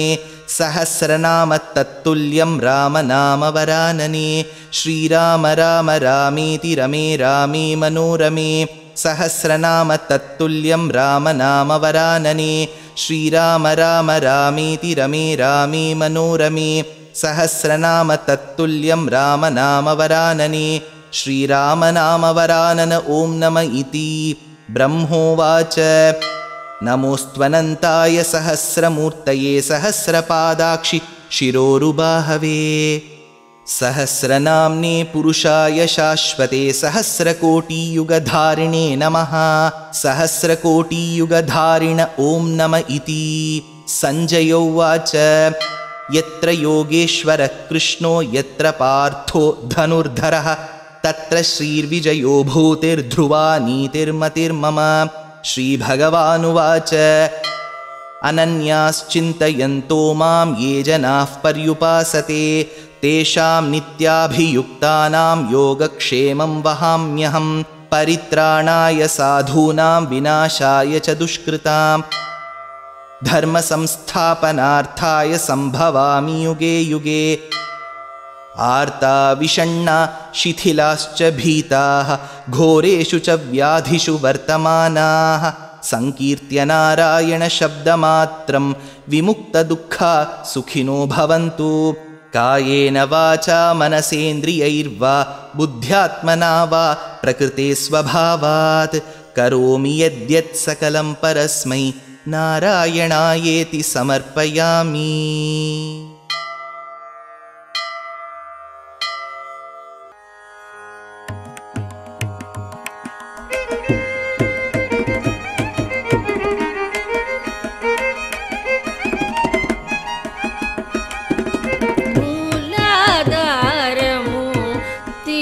सहस्रनाम तत्तुल्यं राम नाम वरानने श्रीराम राम रामेति रमे रामे मनोरमे सहस्रनाम तत्तुल्यं राम नाम वरानने श्रीराम राम रामेति रमे रामे मनोरमे सहस्रनाम तत्तुल्यं राम नाम वरानने श्रीराम नाम वरानन ॐ नम इति ब्रह्मोवाच नमोऽस्त्वनन्ताय सहस्रमूर्तये सहस्रपादाक्षि शिरोरुबाहवे सहस्रनाम्ने पुरुषाय शाश्वते सहस्रकोटियुगधारिणे नमः सहस्रकोटियुगधारिण ॐ नम इति सञ्जय उवाच यत्र योगेश्वरः कृष्णो यत्र पार्थो धनुर्धरः तत्र श्रीर्विजयो भूतिर्ध्रुवा नीतिर्मतिर्मम श्रीभगवानुवाच अनन्याश्चिन्तयन्तो मां ये जनाः पर्युपासते तेषां नित्याभियुक्तानां योगक्षेमं वहाम्यहं परित्राणाय साधूनां विनाशाय च दुष्कृतां धर्मसंस्थापनार्थाय सम्भवामि युगे युगे आर्ता विषण्णा शिथिलाश्च भीताः घोरेषु च व्याधिषु वर्तमानाः संकीर्त्य नारायणशब्दमात्रं विमुक्तदुःखा सुखिनो भवन्तु कायेन वाचा मनसेन्द्रियैर्वा बुद्ध्यात्मना वा प्रकृते स्वभावात् करोमि यद्यत् सकलं परस्मै नारायणायेति समर्पयामि। मूलाधारमूर्ति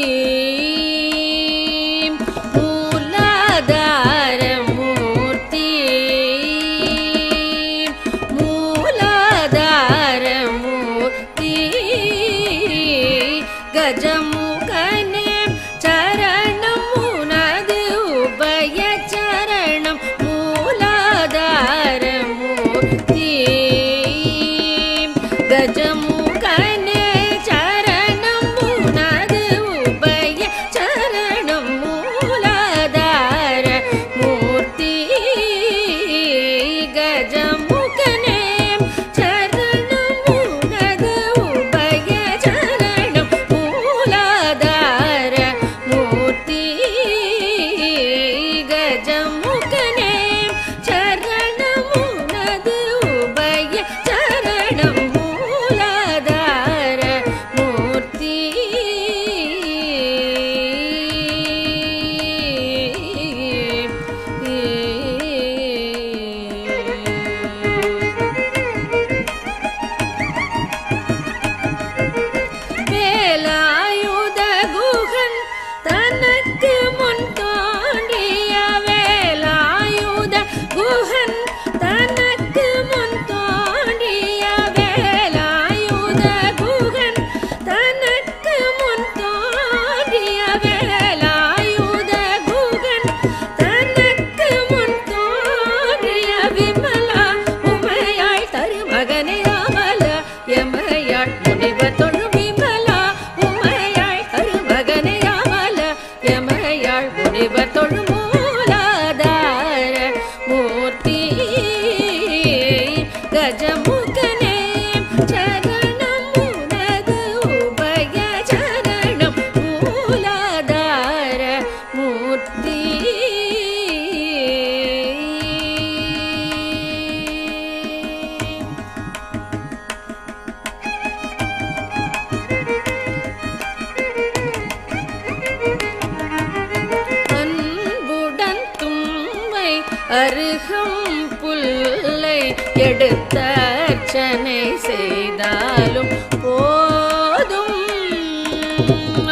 அருகம் புல்லை எடுத்தர்ச்சனை செய்தாலும் போதும்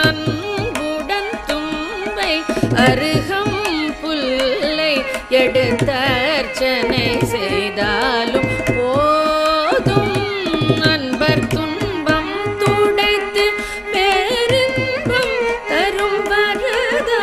அன்புடன் தும்பை அருகம் புல்லை எடுத்தர்ச்சனை செய்தாலும் போதும் அன்பர் துன்பம் துடைத்து பேரின்பம் தரும் வரதா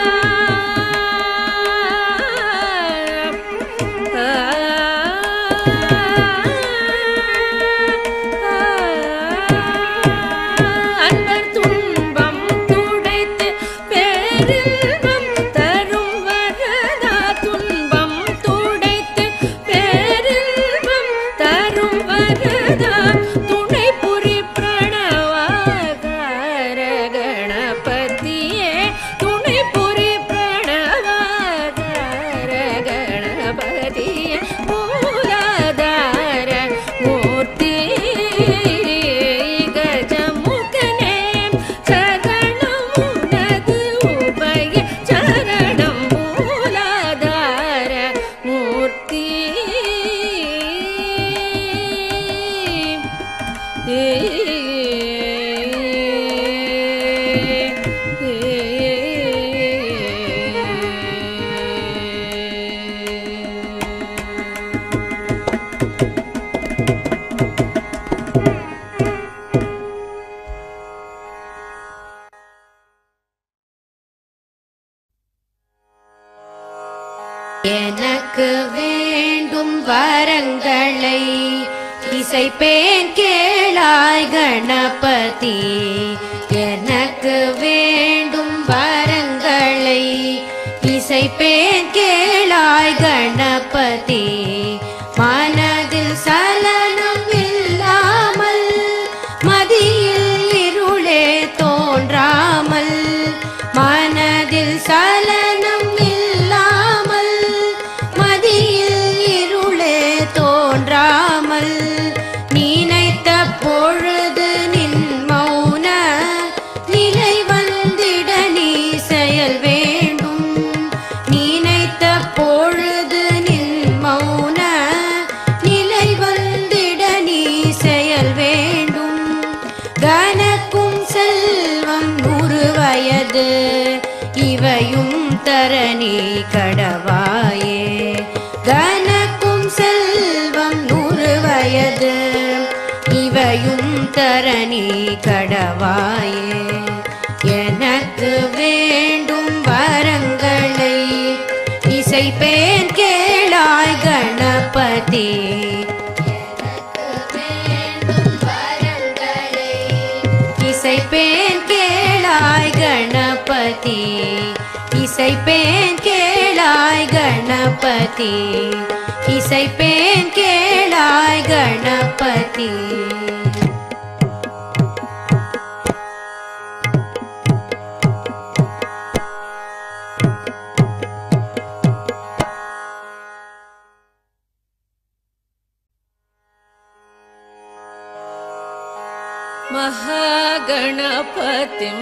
அன்பர் துன்பம் துடைத்து பேரின்பம் தரும் வரதா துன்பம் துடைத்து பேரின்பம் தரும் வரதா துணை புரி பிரணவாகார கணபதியே துணை புரி பிரணவாகார கணபதியே மூலாதார மூர்த்தி கஜமுகனே சரணமுனது உபய சரணம் மூலாதார மூர்த்தி எனக்கு வேண்டும் வரங்களை இசைப்பேன் கேளாய் கணபதி எனக்கு வேண்டும் வரங்களை இசைப்பேன் கேளாய் கணபதி மனதில் சலனம் இல்லாமல் மதியில் இருளே தோன்றாமல் மனதில் சலனம் இல்லாமல் மதியில் இருளே தோன்றாமல் நினைத்த பொழுது நின் மௌன நிலை வந்திட நீ செயல் வேண்டும் நினைத்த பொழுது நின் மௌன நிலை வந்திட நீ செயல் வேண்டும் கனக்கும் செல்வம் 100 வயது இவையும் தரணி கடவாயே கனக்கும் செல்வம் 100 வயது இவையும் தரணி கடவாயே எனக்கு வேண்டும் வரங்களை இசைப்பேன் கேளாய் கணபதி இசைப்பேன் கேளாய் கணபதி இசைப்பேன் கேளாய் கணபதி இசைப்பேன் கேளாய் கணபதி महागणपतिं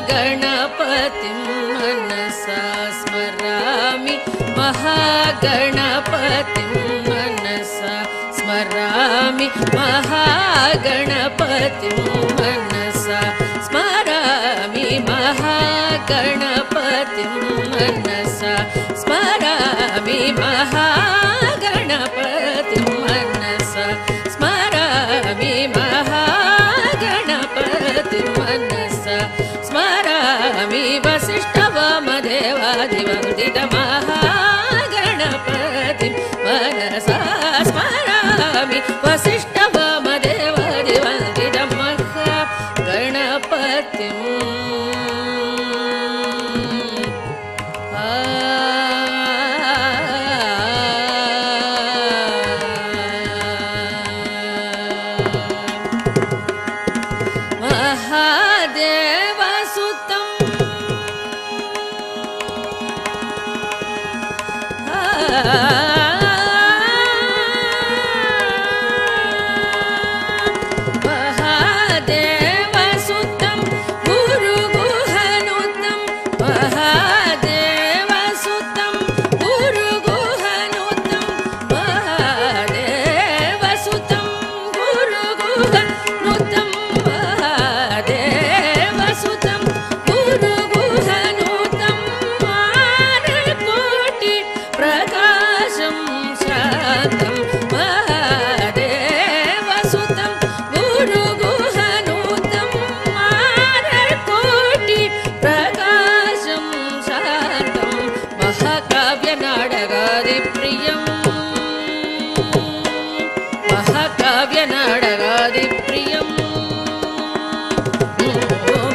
महागणपतिं मनसा स्मरामि महागणपतिं मनसा स्मरामि महागणपतिं मनसा स्मरामि महागणपतिं मनसा स्मरामि महागणपतिं मनसा स्मरामि महागणपतिं मनसा स्मरामि वसिष्ठवामदेवादिवन्दित महागणपतिं मनसा स्मरामि वसिष्ठवामदेवादिवन्दित महागणपतिं महादेवसुतं महादेवसुतं गुरु महाकाव्यनाटकादिप्रियम् महाकाव्यनाटकादिप्रियम्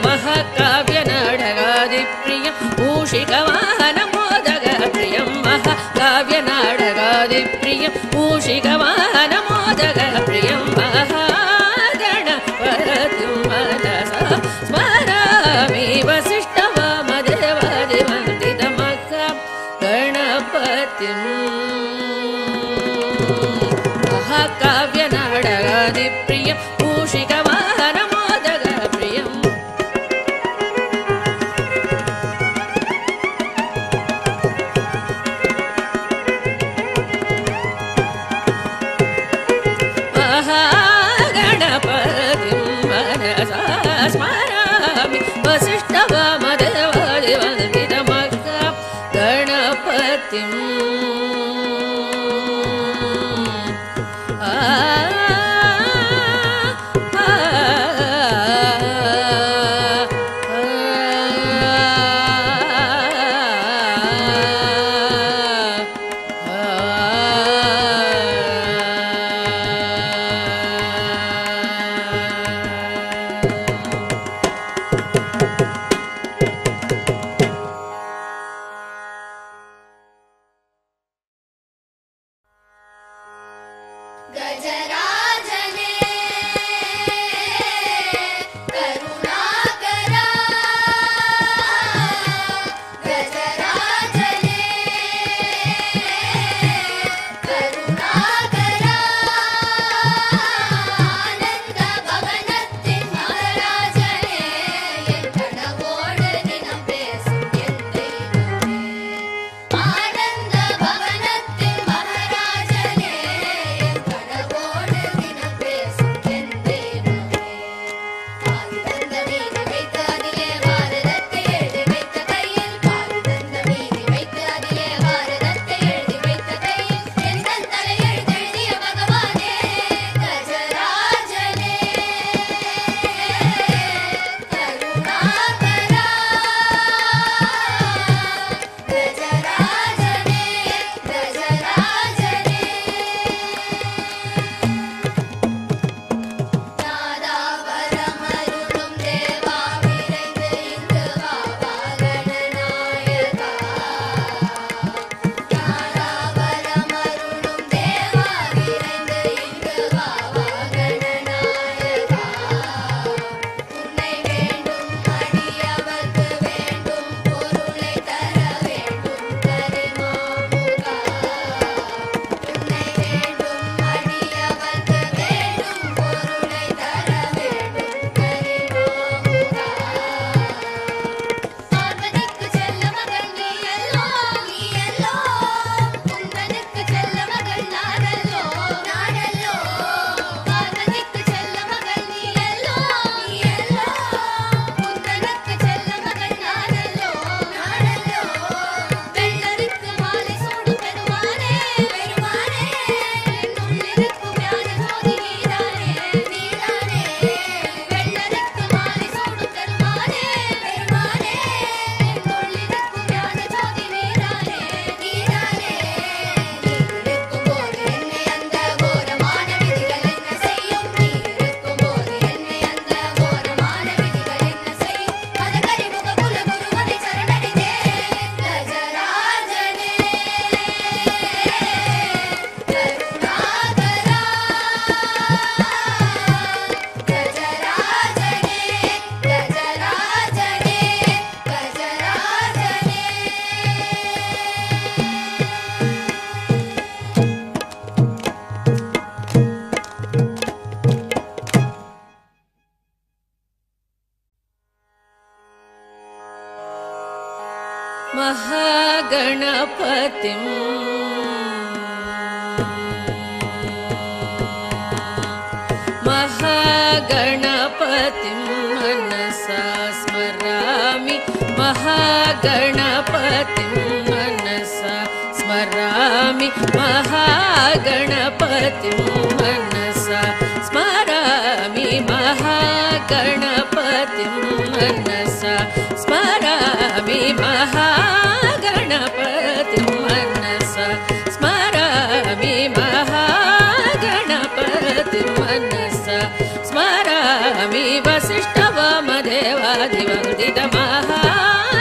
महाकाव्यनाटकादिप्रियम् मूषिकवाहनमोदकप्रियम् महाकाव्यनाटकादिप्रियम् मूषिकवाहनमोदकप्रियम् महागणपतिं मनसा स्मरामि वसिष्ठवामदेवादिवन्दितमहागणपतिम् महाकाव्यनाटकादिप्रियम् मूषिकवाहनमोदकप्रियम् महागणपतिं मनसा स्मरामि वसिष्ठवामदेवादिवन्दितमहागणपतिम् गजराजने करुणाकरा गजराजने करुणाकरा आनंद भवनत्तिन महाराजने एन कनवोडु दिनम पेसुम एन देवने आनंद भवनत्तिन महाराजने एन कनवोडु दिनम पेसुम एन देवने பாதி தந்த மீதி வைத்து அதிலே பாரதத்தை எழுதி வைத்த கையில் பாதி தந்த மீதி வைத்து அதிலே பாரதத்தை எழுதி வைத்த கையில் எந்தன் தலை எழுதெழுதிய பகவானே கஜராஜனே கருணாகரா கஜராஜனே கஜராஜனே நாதாபரமருளும் தேவா விரைந்து இங்கு வா கணநாயகா நாதாபரமருளும் தேவா விரைந்து இங்கு வா கணநாயகா உன்னை வேண்டும் அடியவர்க்கு வேண்டும் பொருளை தர வேண்டும் கரிமாமுகா உன்னை வேண்டும் அடியவர்க்கு வேண்டும் பொருளை தர வேண்டும் கரிமாமுகா பார்வதிக்கு செல்ல மகன் நீ அல்லோ குந்தனுக்கு செல்ல மகன் நானல்லோ பார்வதிக்கு செல்ல மகன் நீ அல்லோ குந்தனுக்கு செல்ல மகன் நானல்லோ வெள்ளருக்கு மாலை சூடும் பெருமானே என்னுள்ளிருக்கும் ஞான ஜோதி நீதானே வெள்ளருக்கு மாலை சூடும் பெருமானே என்னுள்ளிருக்கும் ஞான ஜோதி நீதானே நீ இருக்கும்போது என்னை அந்த கோரமான விதிகள் என்ன செய்யும் நீ இருக்கும்போது என்னை அந்த கோரமான விதிகள் என்ன செய்யும் மதகரிமுக குலகுருவனை சரணடைந்தேன் கஜராஜனே கருணாகரா கஜராஜனே கஜராஜனே கஜராஜனே महागणपतिं महागणपतिं मनसा स्मरामि महागणपतिं मनसा स्मरामि महागणपतिं मनसा स्मरामि महागणपतिं मनसा स्मरामि महागणपतिं मनसा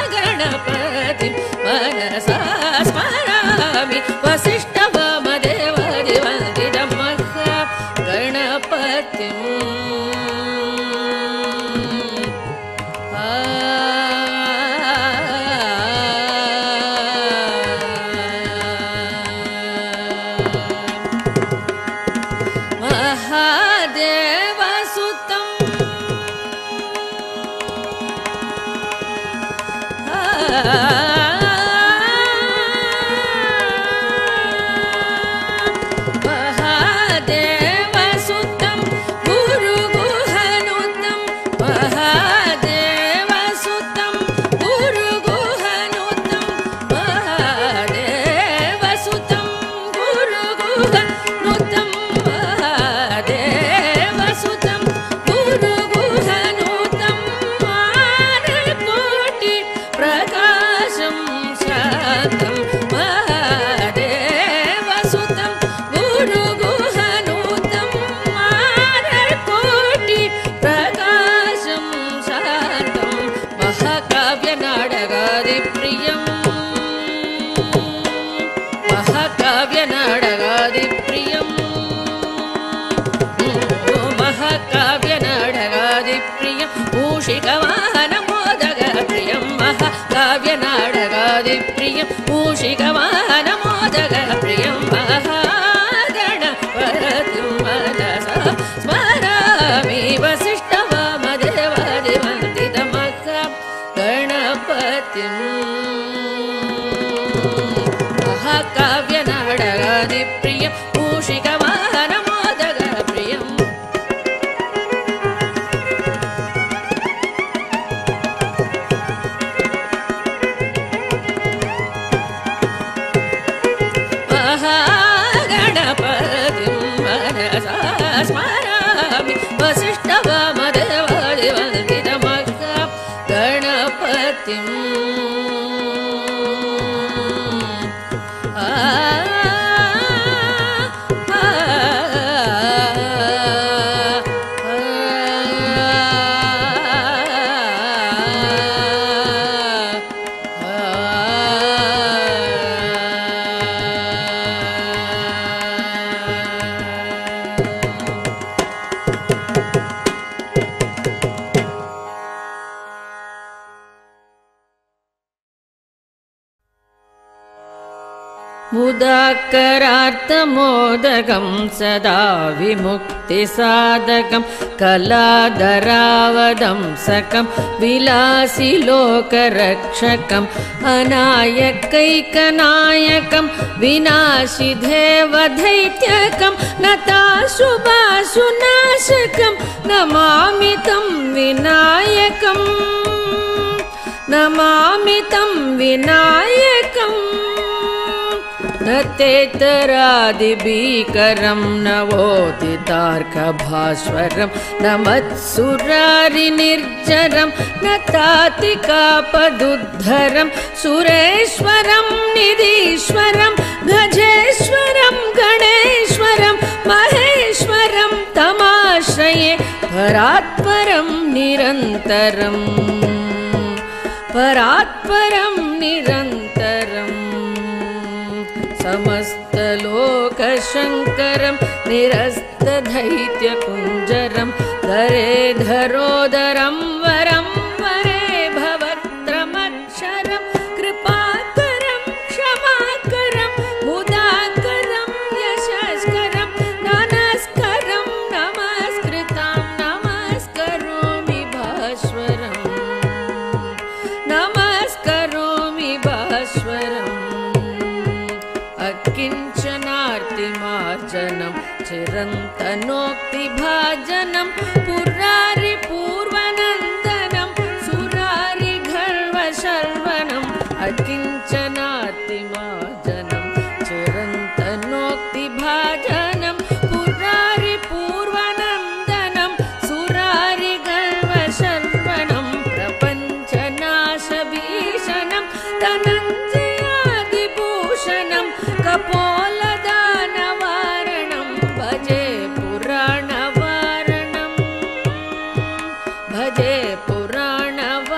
महागणपतिं मनसा स्मरामि वसिष्ठवामदेवादिवन्दितं महागणपतिम् महादेवसुतं गुरुगुहनुतं महादेवसुतं गुरुगुहनुतं महादेवसुतं गुरुगुहनुतं महादेवसुतं गुरुगुहनुतं मानकोटि प्रकाशं शान्तं महादेवसुतं गुरुगुहनुतं मानकोटि प्रकाशं शान्तं महाकाव्यनाटकादिप्रियं महाकाव्यनाटकादिप्रियं महाकाव्यनाटकादिप्रियं मूषिकवाहनमोदकप्रियं महाकाव्यनाटकादिप्रियं मूषिकवाहनमोदकप्रियं महागणपतिं मनसा स्मरामि वसिष्ठवामदेवादिवन्दितं महागणपतिम् महाकाव्यनाटकादिप्रियं मूषिकवाहनमोदकप्रियम् महागणपतिं मनसा स्मरामि वसिष्ठवामदेवादिवन्दितं महागणपतिम् मुदाकरार्थमोदकं सदा विमुक्तिसाधकं कलाधरावदंसकं विलासिलोकरक्षकम् अनायकैकनायकं विनाशिदेवदैत्यकं नताशुभाशुनाशकं नमामि तं विनायकं नमामि तं विनायकम् नतेतरादिभीकरं नवोदितार्कभास्वरं नमत्सुरारिनिर्जरं नतातिकापदुद्धरं सुरेश्वरं निधीश्वरं गजेश्वरं गणेश्वरं महेश्वरं तमाश्रये परात्परं निरन्तरं परात्परं निरन्तरम् समस्तलोकशङ्करं निरस्तदैत्यकुञ्जरं धरेधरोदरं वरं वरे भवत्रमक्षरं कृपाकरं क्षमाकरं मुदाकरं यशस्करं नमस्करं नमस्कृतां नमस्करोमि भास्वरं नमस्करोमि भास्वरम् अकिञ्चनार्तिमार्जनं चिरन्तनोक्तिभाजनं पुरारिपूर्वनन्दनं सुरारिगर्वशर्वणम् अकिञ्चनार्तिमार्जनं चिरन्तनोक्तिभाजनं पुरारिपूर्वनन्दनं सुरारिगर्वशर्वणं प्रपञ्चनाशभीषणं धनञ्जयादिभूषणं कपोलदानवारणं भजे पुराणवारणं भजे पुराणवारणम्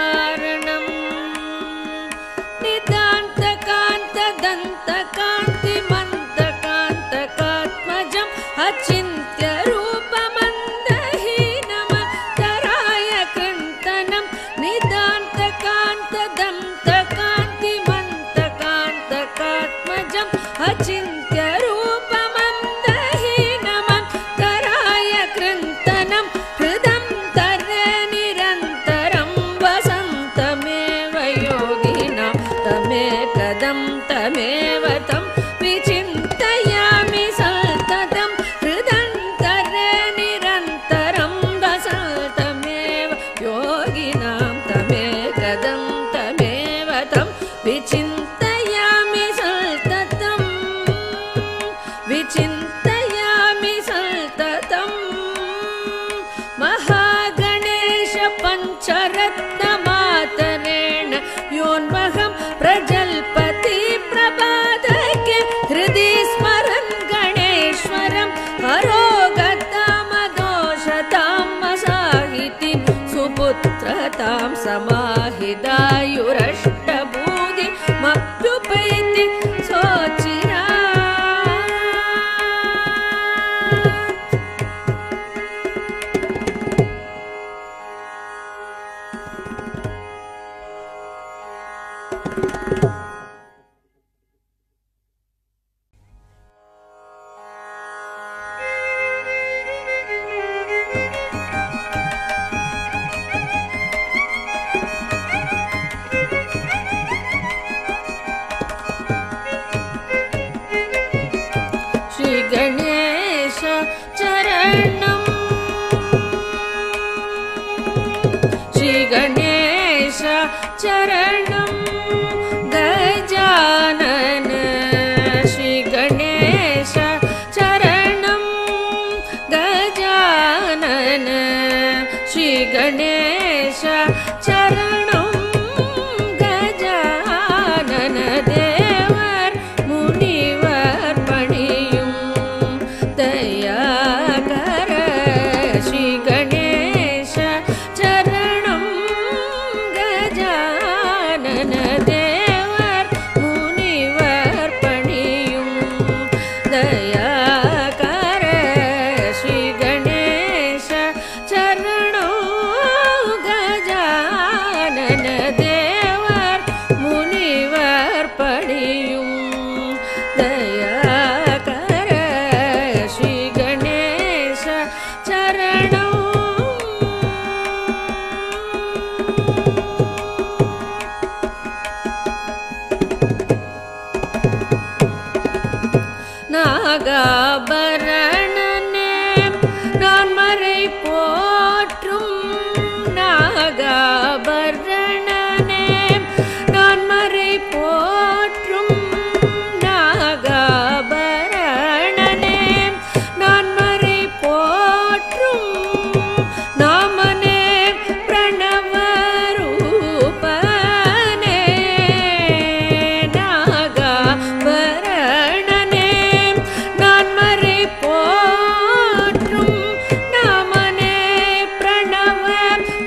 समाहितायुरष्टबूधि मप्युपैति सोचिरा गणेश चरणं श्री गणेश चरणं गजानन श्री गणेश चरणं गजानन श्री गणेश चरणं गजानन देवर मुनिवर पणियुं दयाकर श्री गणेश चरणं गजानन देवर मुनिवर पणियुं दयाकर श्री गणेश चरणं गजानन देवर मुनिवर पणियुं दयाकर श्री गणेश चरणं நாகாபரணனே நான் மறை போற்றும் நாகாபரணனே நான் மறை போற்றும் நாகாபரணனே நான் மறை போற்றும் நாமனே பிரணவரூபனே நாகாபரணனே நான் மறை போற்றும் நாமனே பிரணவரூபனே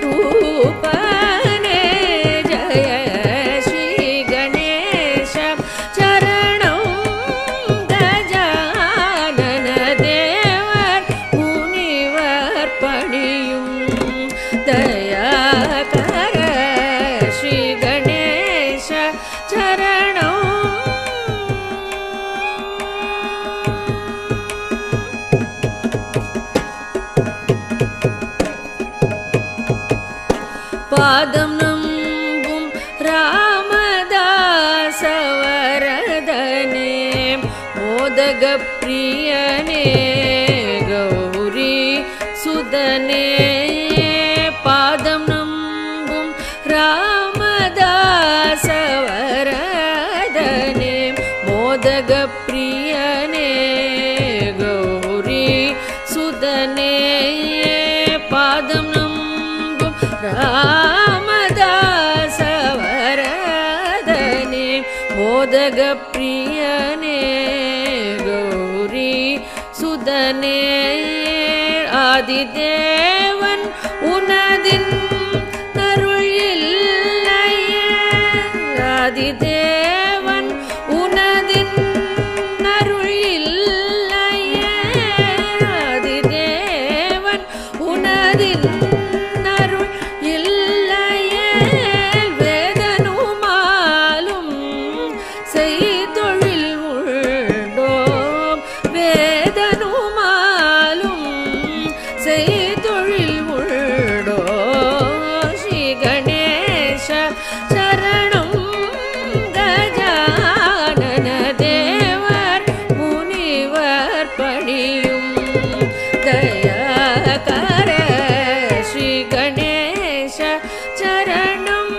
ஜய ஸ்ரீ கணேச சரணம் கஜானன தேவர் முனிவர் பணியும் தயாகர ஸ்ரீ கணேச சரணம் பாதம் நம்பும் ராமதாசவரதனே மோதக பிரியனே கௌரி சுதனே பாதம் நம்பும் ராமதாசவரதனே மோதக பிரியனே கௌரி சுதனே பாதம் நம்பும் ராமதாசவரதனே மோதக பிரியனே கௌரி சுதனே ஆதிதேவன் உனதின் அருள் இல்லையே ஆதிதேவன் உனதின் அருள் இல்லையே ஆதிதேவன் உனதின் அருள் இல்லையே வேதனுமாலும் செய்தொழில் உண்டோம் வேதனுமாலும் செய்தொழில் உண்டோ ஸ்ரீ கணேச சரணம் கஜானன தேவர் முனிவர் பணியும் தயாகர ஸ்ரீ கணேச சரணம்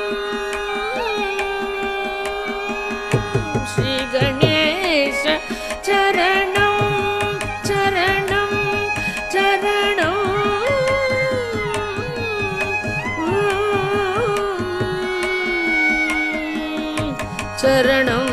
ஸ்ரீ கணேச சரணம் சரணம் சரணம் சரணம்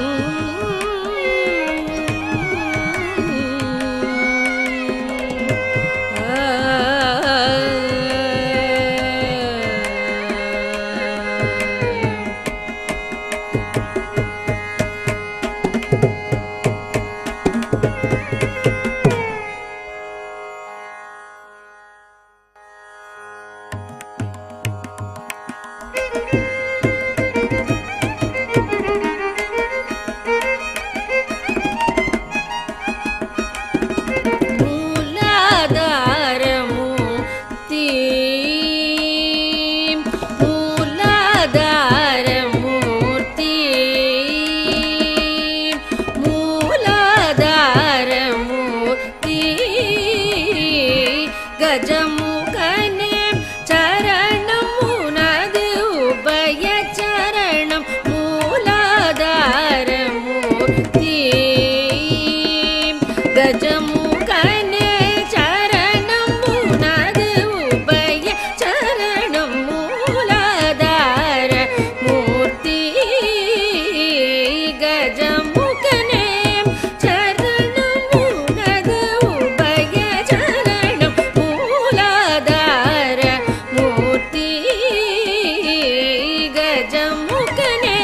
கஜமுகனே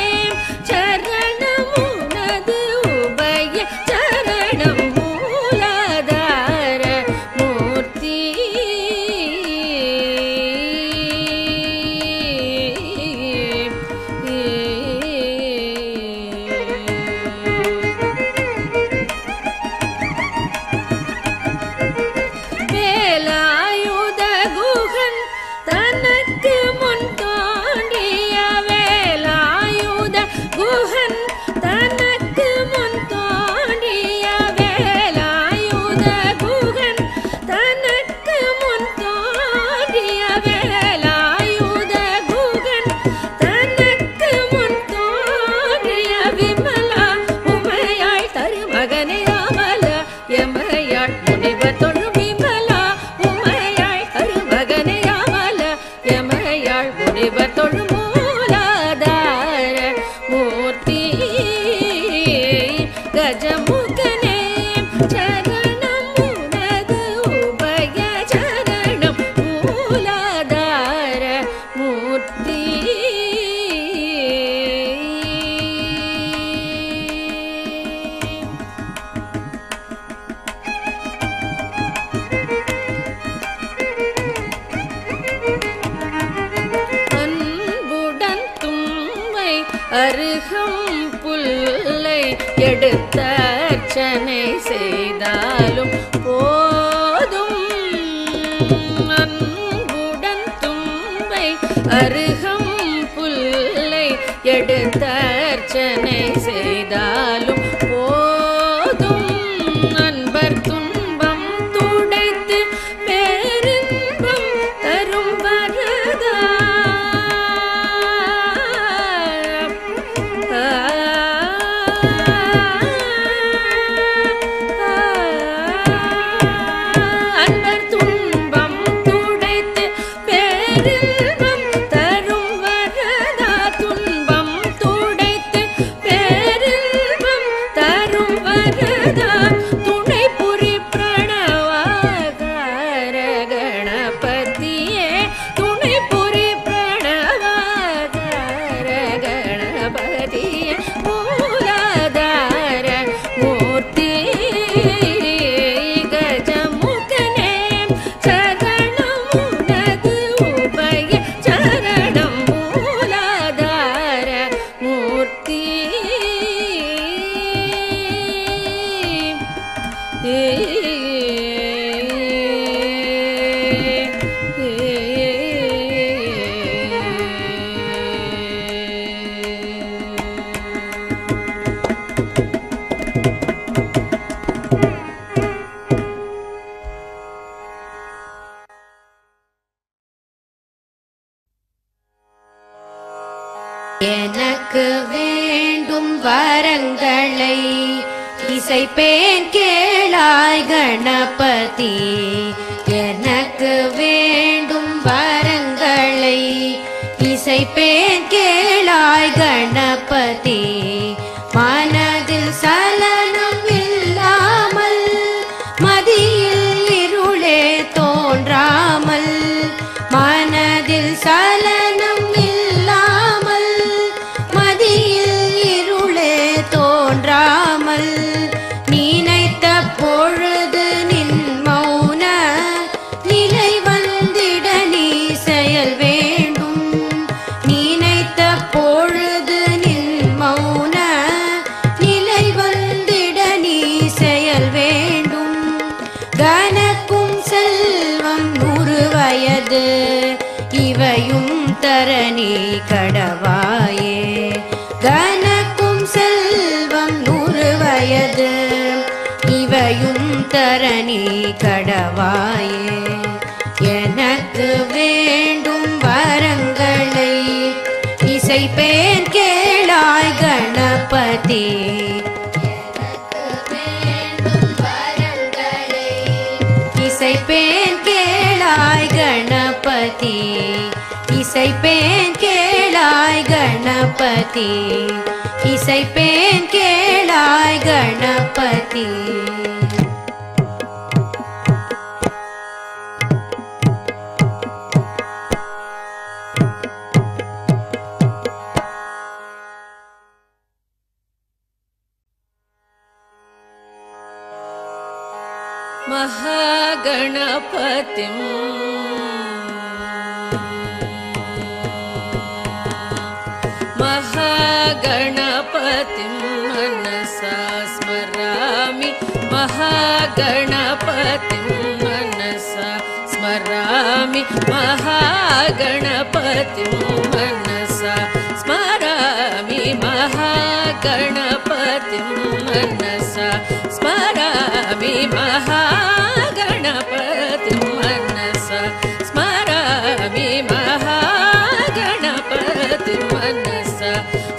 சரணமுனது உபய சரணம் மூலாதார மூர்த்தி வேலாயுத குகன் தனக்கு முன் தோன்றிய வேலாயுத குகன் தனக்கு முன் தோன்றிய வேலாயுத குகன் தனக்கு முன் தோன்றிய வேலாயுத குகன் தனக்கு முன் தோன்றிய விமலா உமையாள் தருமகனே அமல எமையாள் முனிவர் தொழு விமலா உமையாள் தருமகனே அமல எமையாள் முனிவர் தொழு மூலாதார மூர்த்தி கஜமுகனே சரணம் உனது உபய சரணம் மூலாதார மூர்த்தி அன்புடன் தும்மை அருகம் புல்லை எடுத்த அர்ச்சனை செய்தாலும் போதும் அன்புடன் தும்பை அருகம் புல்லை எடுத்த அர்ச்சனை செய்தாலும் போதும் அன்பர் துன்பம் துடைத்து பேரின்பம் தரும் வரதா அன்பர் துன்பம் துடைத்து பேரின்பம் தரும் வரதா துன்பம் துடைத்து பேரின்பம் தரும் வரதா துணை புரி பிரணவாகார கணபதியே துணை புரி பிரணவாகார கணபதியே மூலாதார மூர்த்தி கஜமுகனே சரணம் உனது உபய சரணம் மூலாதார மூர்த்தி எனக்கு வேண்டும் வரங்களை இசைப்பேன் கேளாய் கணபதி எனக்கு வேண்டும் வரங்களை இசைப்பேன் கேளாய் கணபதி மனதில் சலனம் இல்லாமல் மதியில் இருளே தோன்றாமல் மனதில் சலனம் இல்லாமல் மதியில் இருளே தோன்றாமல் நினைத்த பொழுது நின் மௌன நிலை வந்திட நீ செயல் வேண்டும் நினைத்த பொழுது நின் மௌன நிலை வந்திட நீ செயல் வேண்டும் கனக்கும் செல்வம் 100 வயது இவையும் தரணி கடவாயே கனக்கும் செல்வம் 100 வயது இவையும் தரணி கடவாயே எனக்கு வேண்டும் வரங்களை இசைப்பேன் கேளாய் கணபதி இசைப்பேன் கேளாய் கணபதி இசைப்பேன் கேளாய் கணபதி இசைப்பேன் கேளாய் கணபதி महागणपतिं मनसा स्मरामि महागणपतिं मनसा स्मरामि महागणपतिं मनसा स्मरामि महागणपतिं मनसा स्मरामि महागणपतिं मनसा स्मरामि महागणपतिं मनसा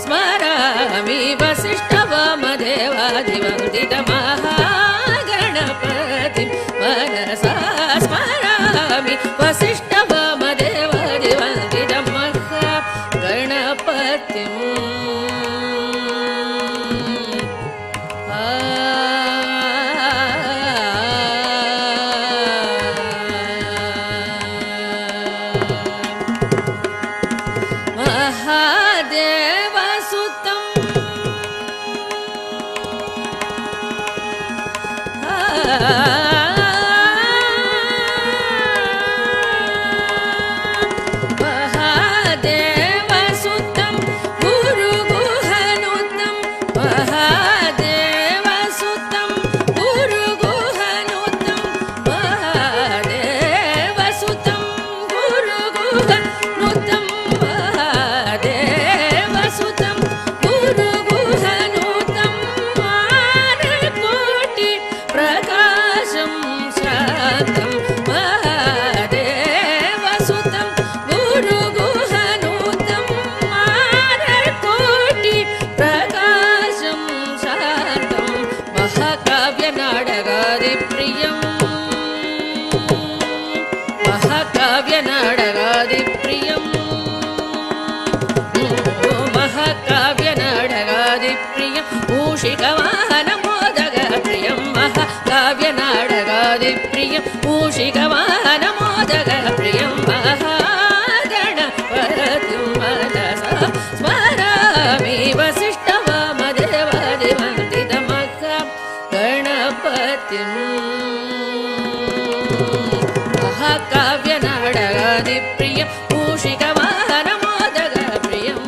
स्मरामि वसिष्ठवामदेवादिवन्दितमहागणपतिं मनसा स्मरामि वसिष्ठवामदेवादिवन्दितमहागणपतिं महादेवसुतं महादेवसुतं गुरुगुहनुतं महादेवसुतं गुरुगुहनुतं महादेवसुतं गुरुगुहनुतं महादेवसुतं गुरुगुहनुतं मानकोटि प्रकाशं शान्तं महादेवसुतं गुरुगुहनुतं मानकोटि प्रकाशं शान्तं महाकाव्यनाटकादिप्रियं महाकाव्यनाटकादिप्रियं महाकाव्यनाटकादिप्रियं मूषिकवाहनमोदकप्रियं महाकाव्यनाटकादिप्रियं मूषिकवाहनमोदकप्रियं महागणपतिं मनसा स्मरामि वसिष्ठवामदेवादिवन्दितमहागणपतिं महाकाव्यनाटकादिप्रियं मूषिकवाहनमोदकप्रियं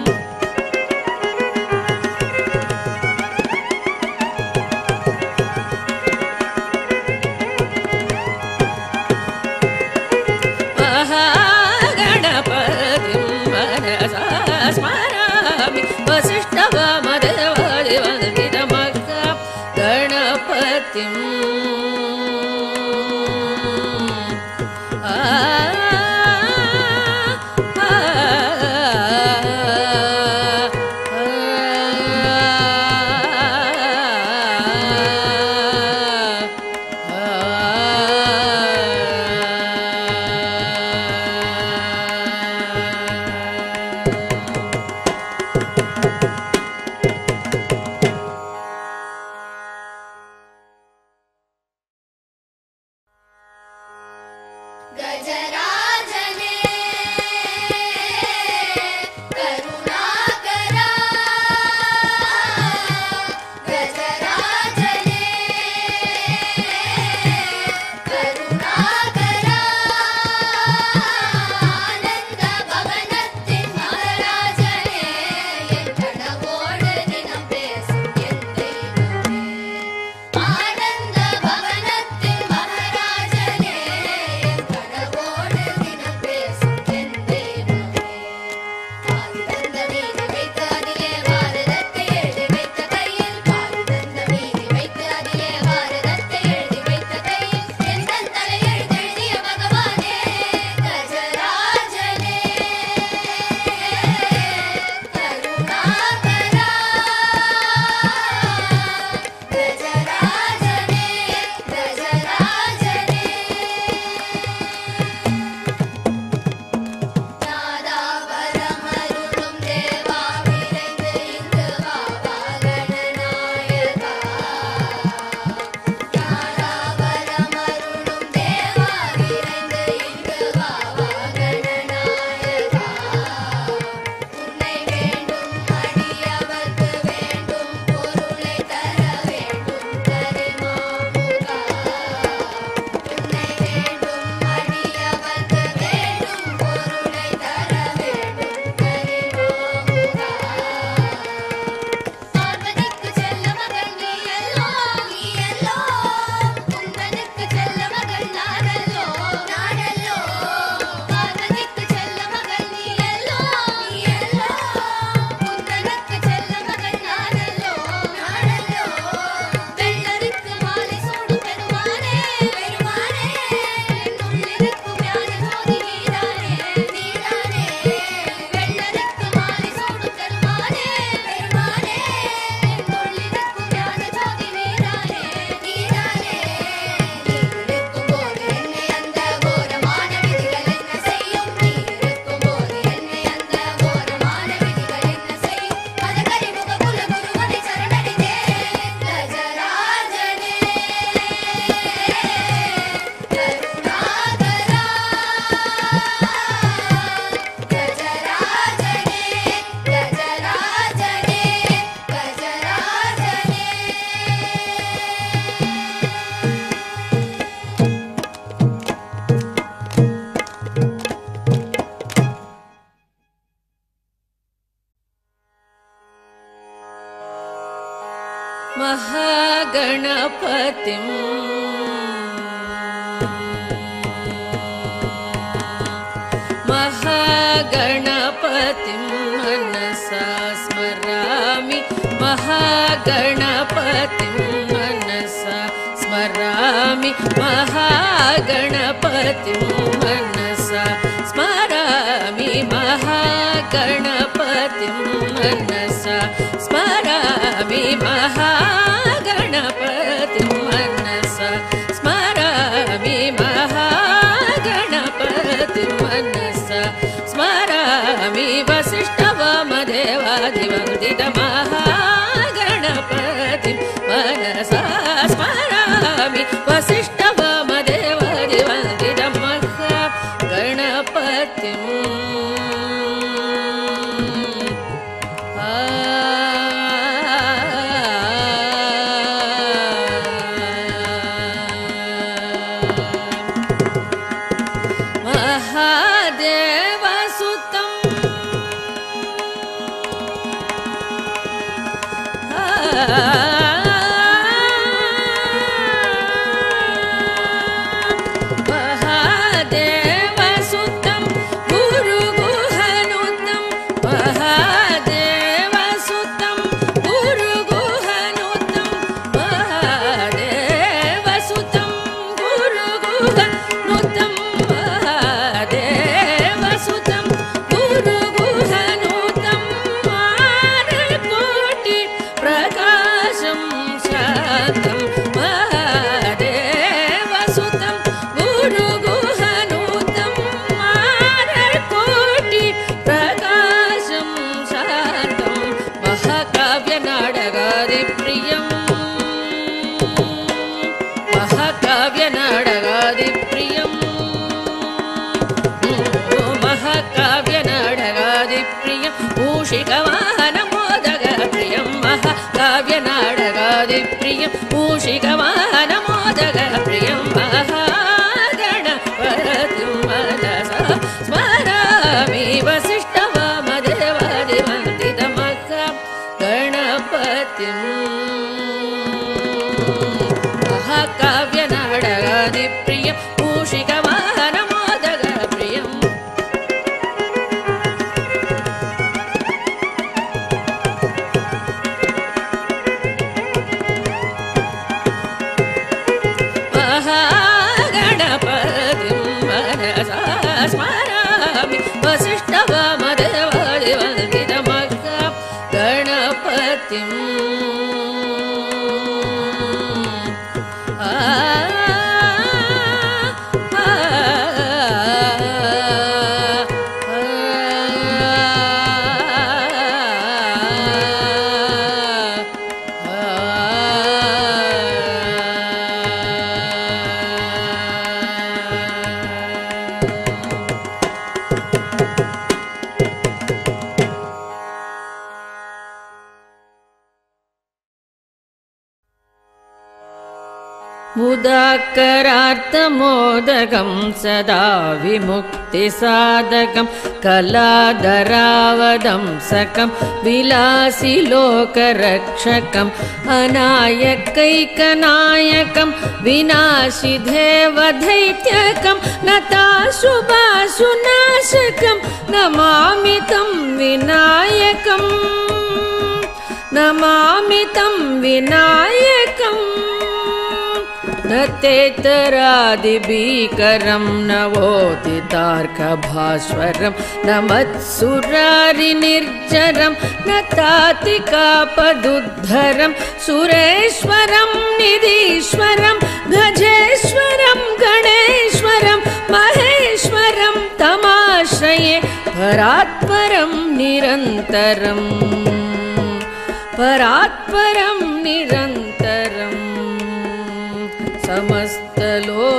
महागणपतिं मनसा स्मरामि वसिष्ठवामदेवादिवन्दितमहागणपतिं गजराजने करुणाकरा गजराजने करुणाकरा आनंद भवनत्तिन महाराजने एन कणवोडु दिனம் பேசும் என் தெய்வமே आनंद भवनत्तिन महाराजने एन कणवोडु दिனம் பேசும் என் தெய்வமே பாதி தந்த மீதி வைத்து அதிலே பாரதத்தை எழுதி வைத்த கையில் பாதி தந்த மீதி வைத்து அதிலே பாரதத்தை எழுதி வைத்த கையில் எந்தன் தலையெழுதெழுதிய பகவானே கஜராஜனே கருணாகரா கஜராஜனே கஜராஜனே நாதாபரமருளும் தேவா விரைந்து இங்கு வாவா கணநாயகா நாதாபரமருளும் தேவா விரைந்து இங்கு வாவா கணநாயகா உன்னை வேண்டும் அடியேன் महागणपतिं महागणपतिं मनसा स्मरामि महागणपतिं मनसा स्मरामि महागणपतिं मनसा स्मरामि महागणपतिं मनसा स्मरामि महागणपतिं मनसा स्मरामि महागणपतिं मनसा स्मरामि वसिष्ठवामदेवादिवन्दितमहागणपतिं मनसा स्मरामि वसिष्ठवामदेवादिवन्दितमहागणपतिं महादेवसुतं महादेवसुतं गुरुगुहनुतं महादेवसुतं गुरुगुहनुतं महादेवसुतं गुरुगुहनुतं महादेवसुतं गुरुगुहनुतं मानकोटि प्रकाशं शान्तं महादेवसुतं गुरुगुहनुतं मानकोटि प्रकाशं शान्तं महाकाव्यनाटकादिप्रियं महाकाव्यनाटकादिप्रियं महाकाव्यनाटकादिप्रियं मूषिकवाहनमोदकप्रियं महाकाव्यनाटकादिप्रियं मूषिकवाहनमोदकप्रियं महागणपतिं मनसा स्मरामि वसिष्ठवामदेवादिवन्दितमहागणपतिं महाकाव्यनाटकादिप्रियं मूषिकवाहनमोदकप्रियं महागणपतिं मनसा स्मरामि वसिष्ठवामदेवादिवन्दितमहागणपतिं मुदाकरार्थमोदकं सदा विमुक्तिसाधकं कलाधरावदंसकं विलासिलोकरक्षकम् अनायकैकनायकं विनाशिदेवदैत्यकं नताशुभाशुनाशकं नमामि तं विनायकम् नमामि तं विनायकम् न तेतरादिभीकरं नवोदितार्कभास्वरं न मत्सुरारिनिर्जरं न तातिकापदुद्धरं सुरेश्वरं निधीश्वरं गजेश्वरं गणेश्वरं महेश्वरं तमाश्रये परात्परं निरन्तरं परात्परं निरन्तरम्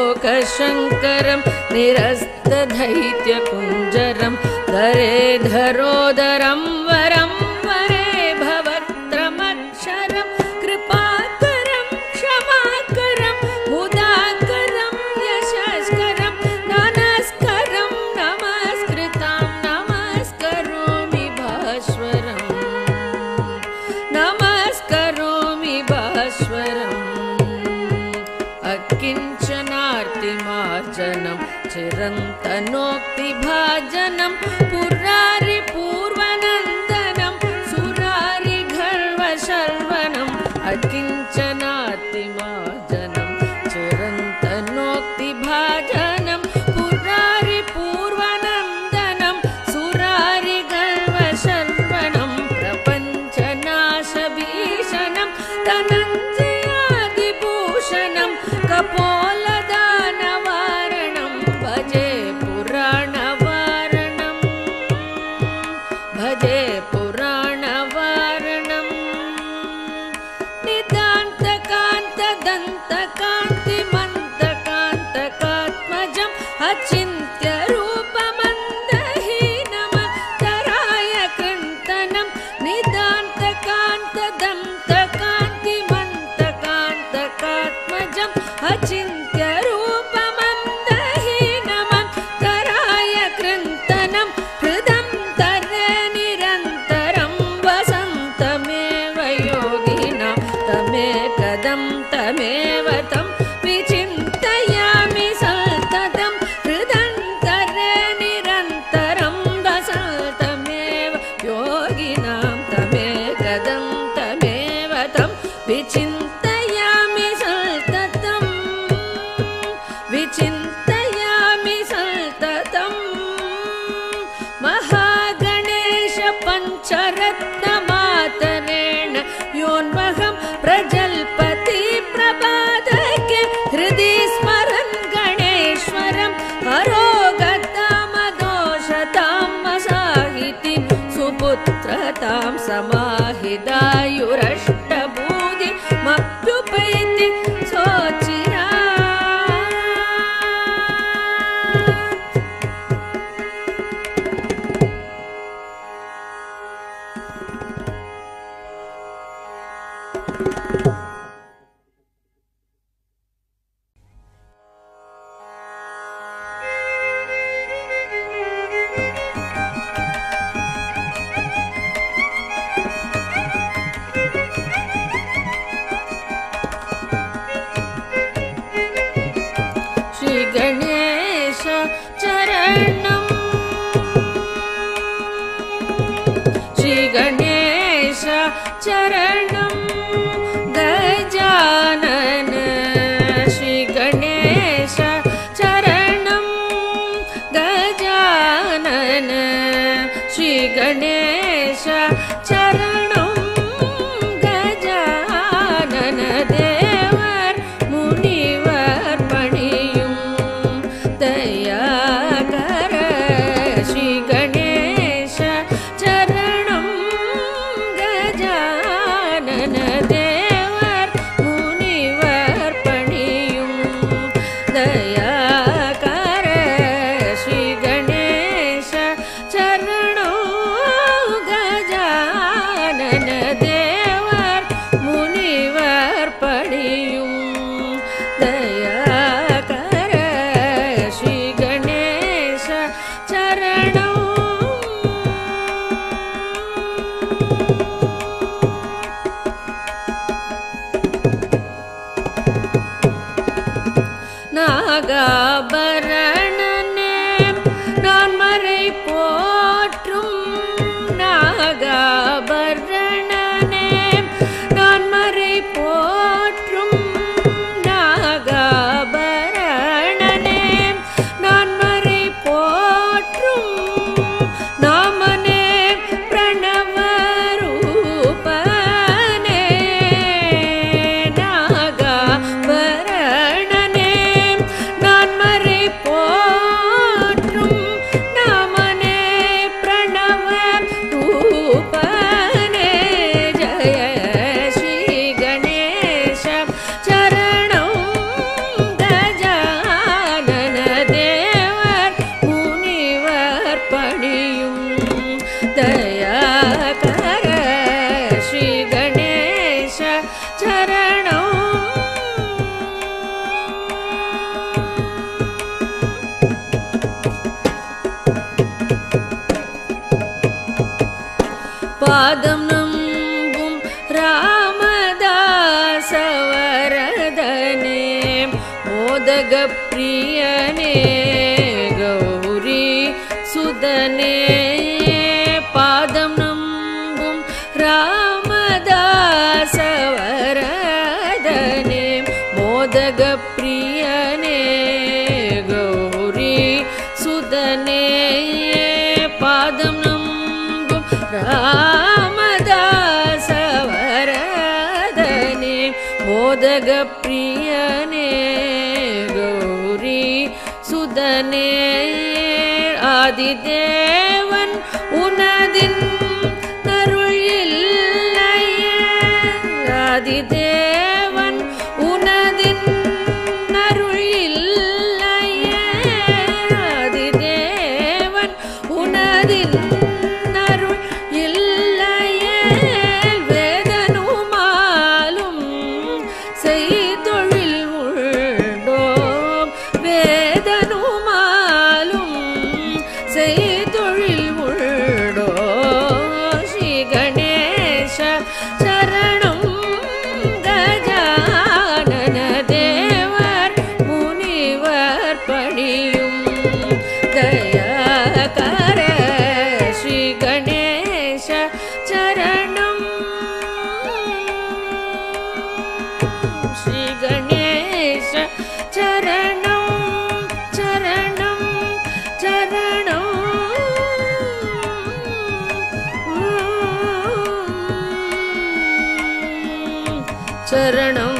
समस्तलोकशङ्करं निरस्तदैत्यकुञ्जरं धरेधरोदरं वरं वरे भवत्रमक्षरं कृपाकरं क्षमाकरं मुदाकरं यशस्करं नमस्करं नमस्कृतां नमस्करोमि भास्वरं नमस्करोमि भास्वरम् भाजनं पुरारि पूर्वनन्दनं सुरारि गर्वशर्वणम् अकिञ्चनातिमाजनं चिरन्तनोक्तिभाजनं पुरारि पूर्वनन्दनं सुरारि गर्वशर्वणं प्रपञ्चनाशभीषणं धनञ्जयादिभूषणं कपोलदानवारणं भजे पुराणवारणं भजे पुराणवारणम् निदान्तकान्तदन्तकान्तिमन्तकान्तकात्मजम् अचिन्त्यरूपमन्दहीनमतराय कृन्तनं निदान्तकान्तदन्तकान्तिमन्तकान्तकात्मजम् अचिन्त्यरूपमन्दहीनमतराय कृन्तनं हृदं तरे निरन्तरं वसन्तमेव योगिनां तमेकदं तमेव तं विचिन्तयामि सततं हृदन्तरे निरन्तरं वसन्तमेव योगिनां तमेकदं तमेव तं विचिन्तयामि सततं विचिन्तयामि सततं महागणेश पञ्चरत्नमातरेण योन्वहं प्रजल्पति प्रभातके हृदि स्मरन् गणेश्वरं अरोगतामदोषतां मसाहितिं सुपुत्रतां समाहिदायुरष्टभूतिमप्युपैति सोचिरा श्री गणेश चरणं श्री गणेश चरणं गजानन श्री गणेश चरणं गजानन श्री गणेश चरणं गजानन देवर मुनिवर पणियुं दयाकर श्री गणेश चरणं गजानन देवर मुनिवर पणियुं दयाकर श्री गणेश चरणं गजानन देवर मुनिवर पणियुं दयाकर श्री गणेश चरणं நாகாபரணனே நான் மறை போற்றும் நாகாபரணனே நான் மறை போற்றும் நாகாபரணனே நான் மறை போற்றும் நாமனே பிரணவரூபனே நாகாபரணனே நான் மறை போற்றும் நாமனே பிரணவரூபனே ஜய ஸ்ரீ கணேಶ चरणं गजानन देवर मुनिवर पणियुं दयाकर श्री गणेश चरणं पादं नम्बुं रामदासवरदने मोदगप्रियने गौरी மோதக பிரியனே கௌரி சுதனே ஆதிதேவன் உனதின் அருள் இல்லையே ஆதிதேவன் உனதின் அருள் இல்லையே ஆதிதேவன் உனதின் அருள் இல்லையே வேதனுமாலும் செய்தொழில் உண்டோம் வேதனுமாலும் செய்தொழில் உண்டோ ஸ்ரீ கணேச சரணம் கஜானன தேவர் முனிவர் பணியும் தயாகர ஸ்ரீ கணேச சரணம் ஸ்ரீ கணேச சரணம் சரணம் சரணம் சரணம்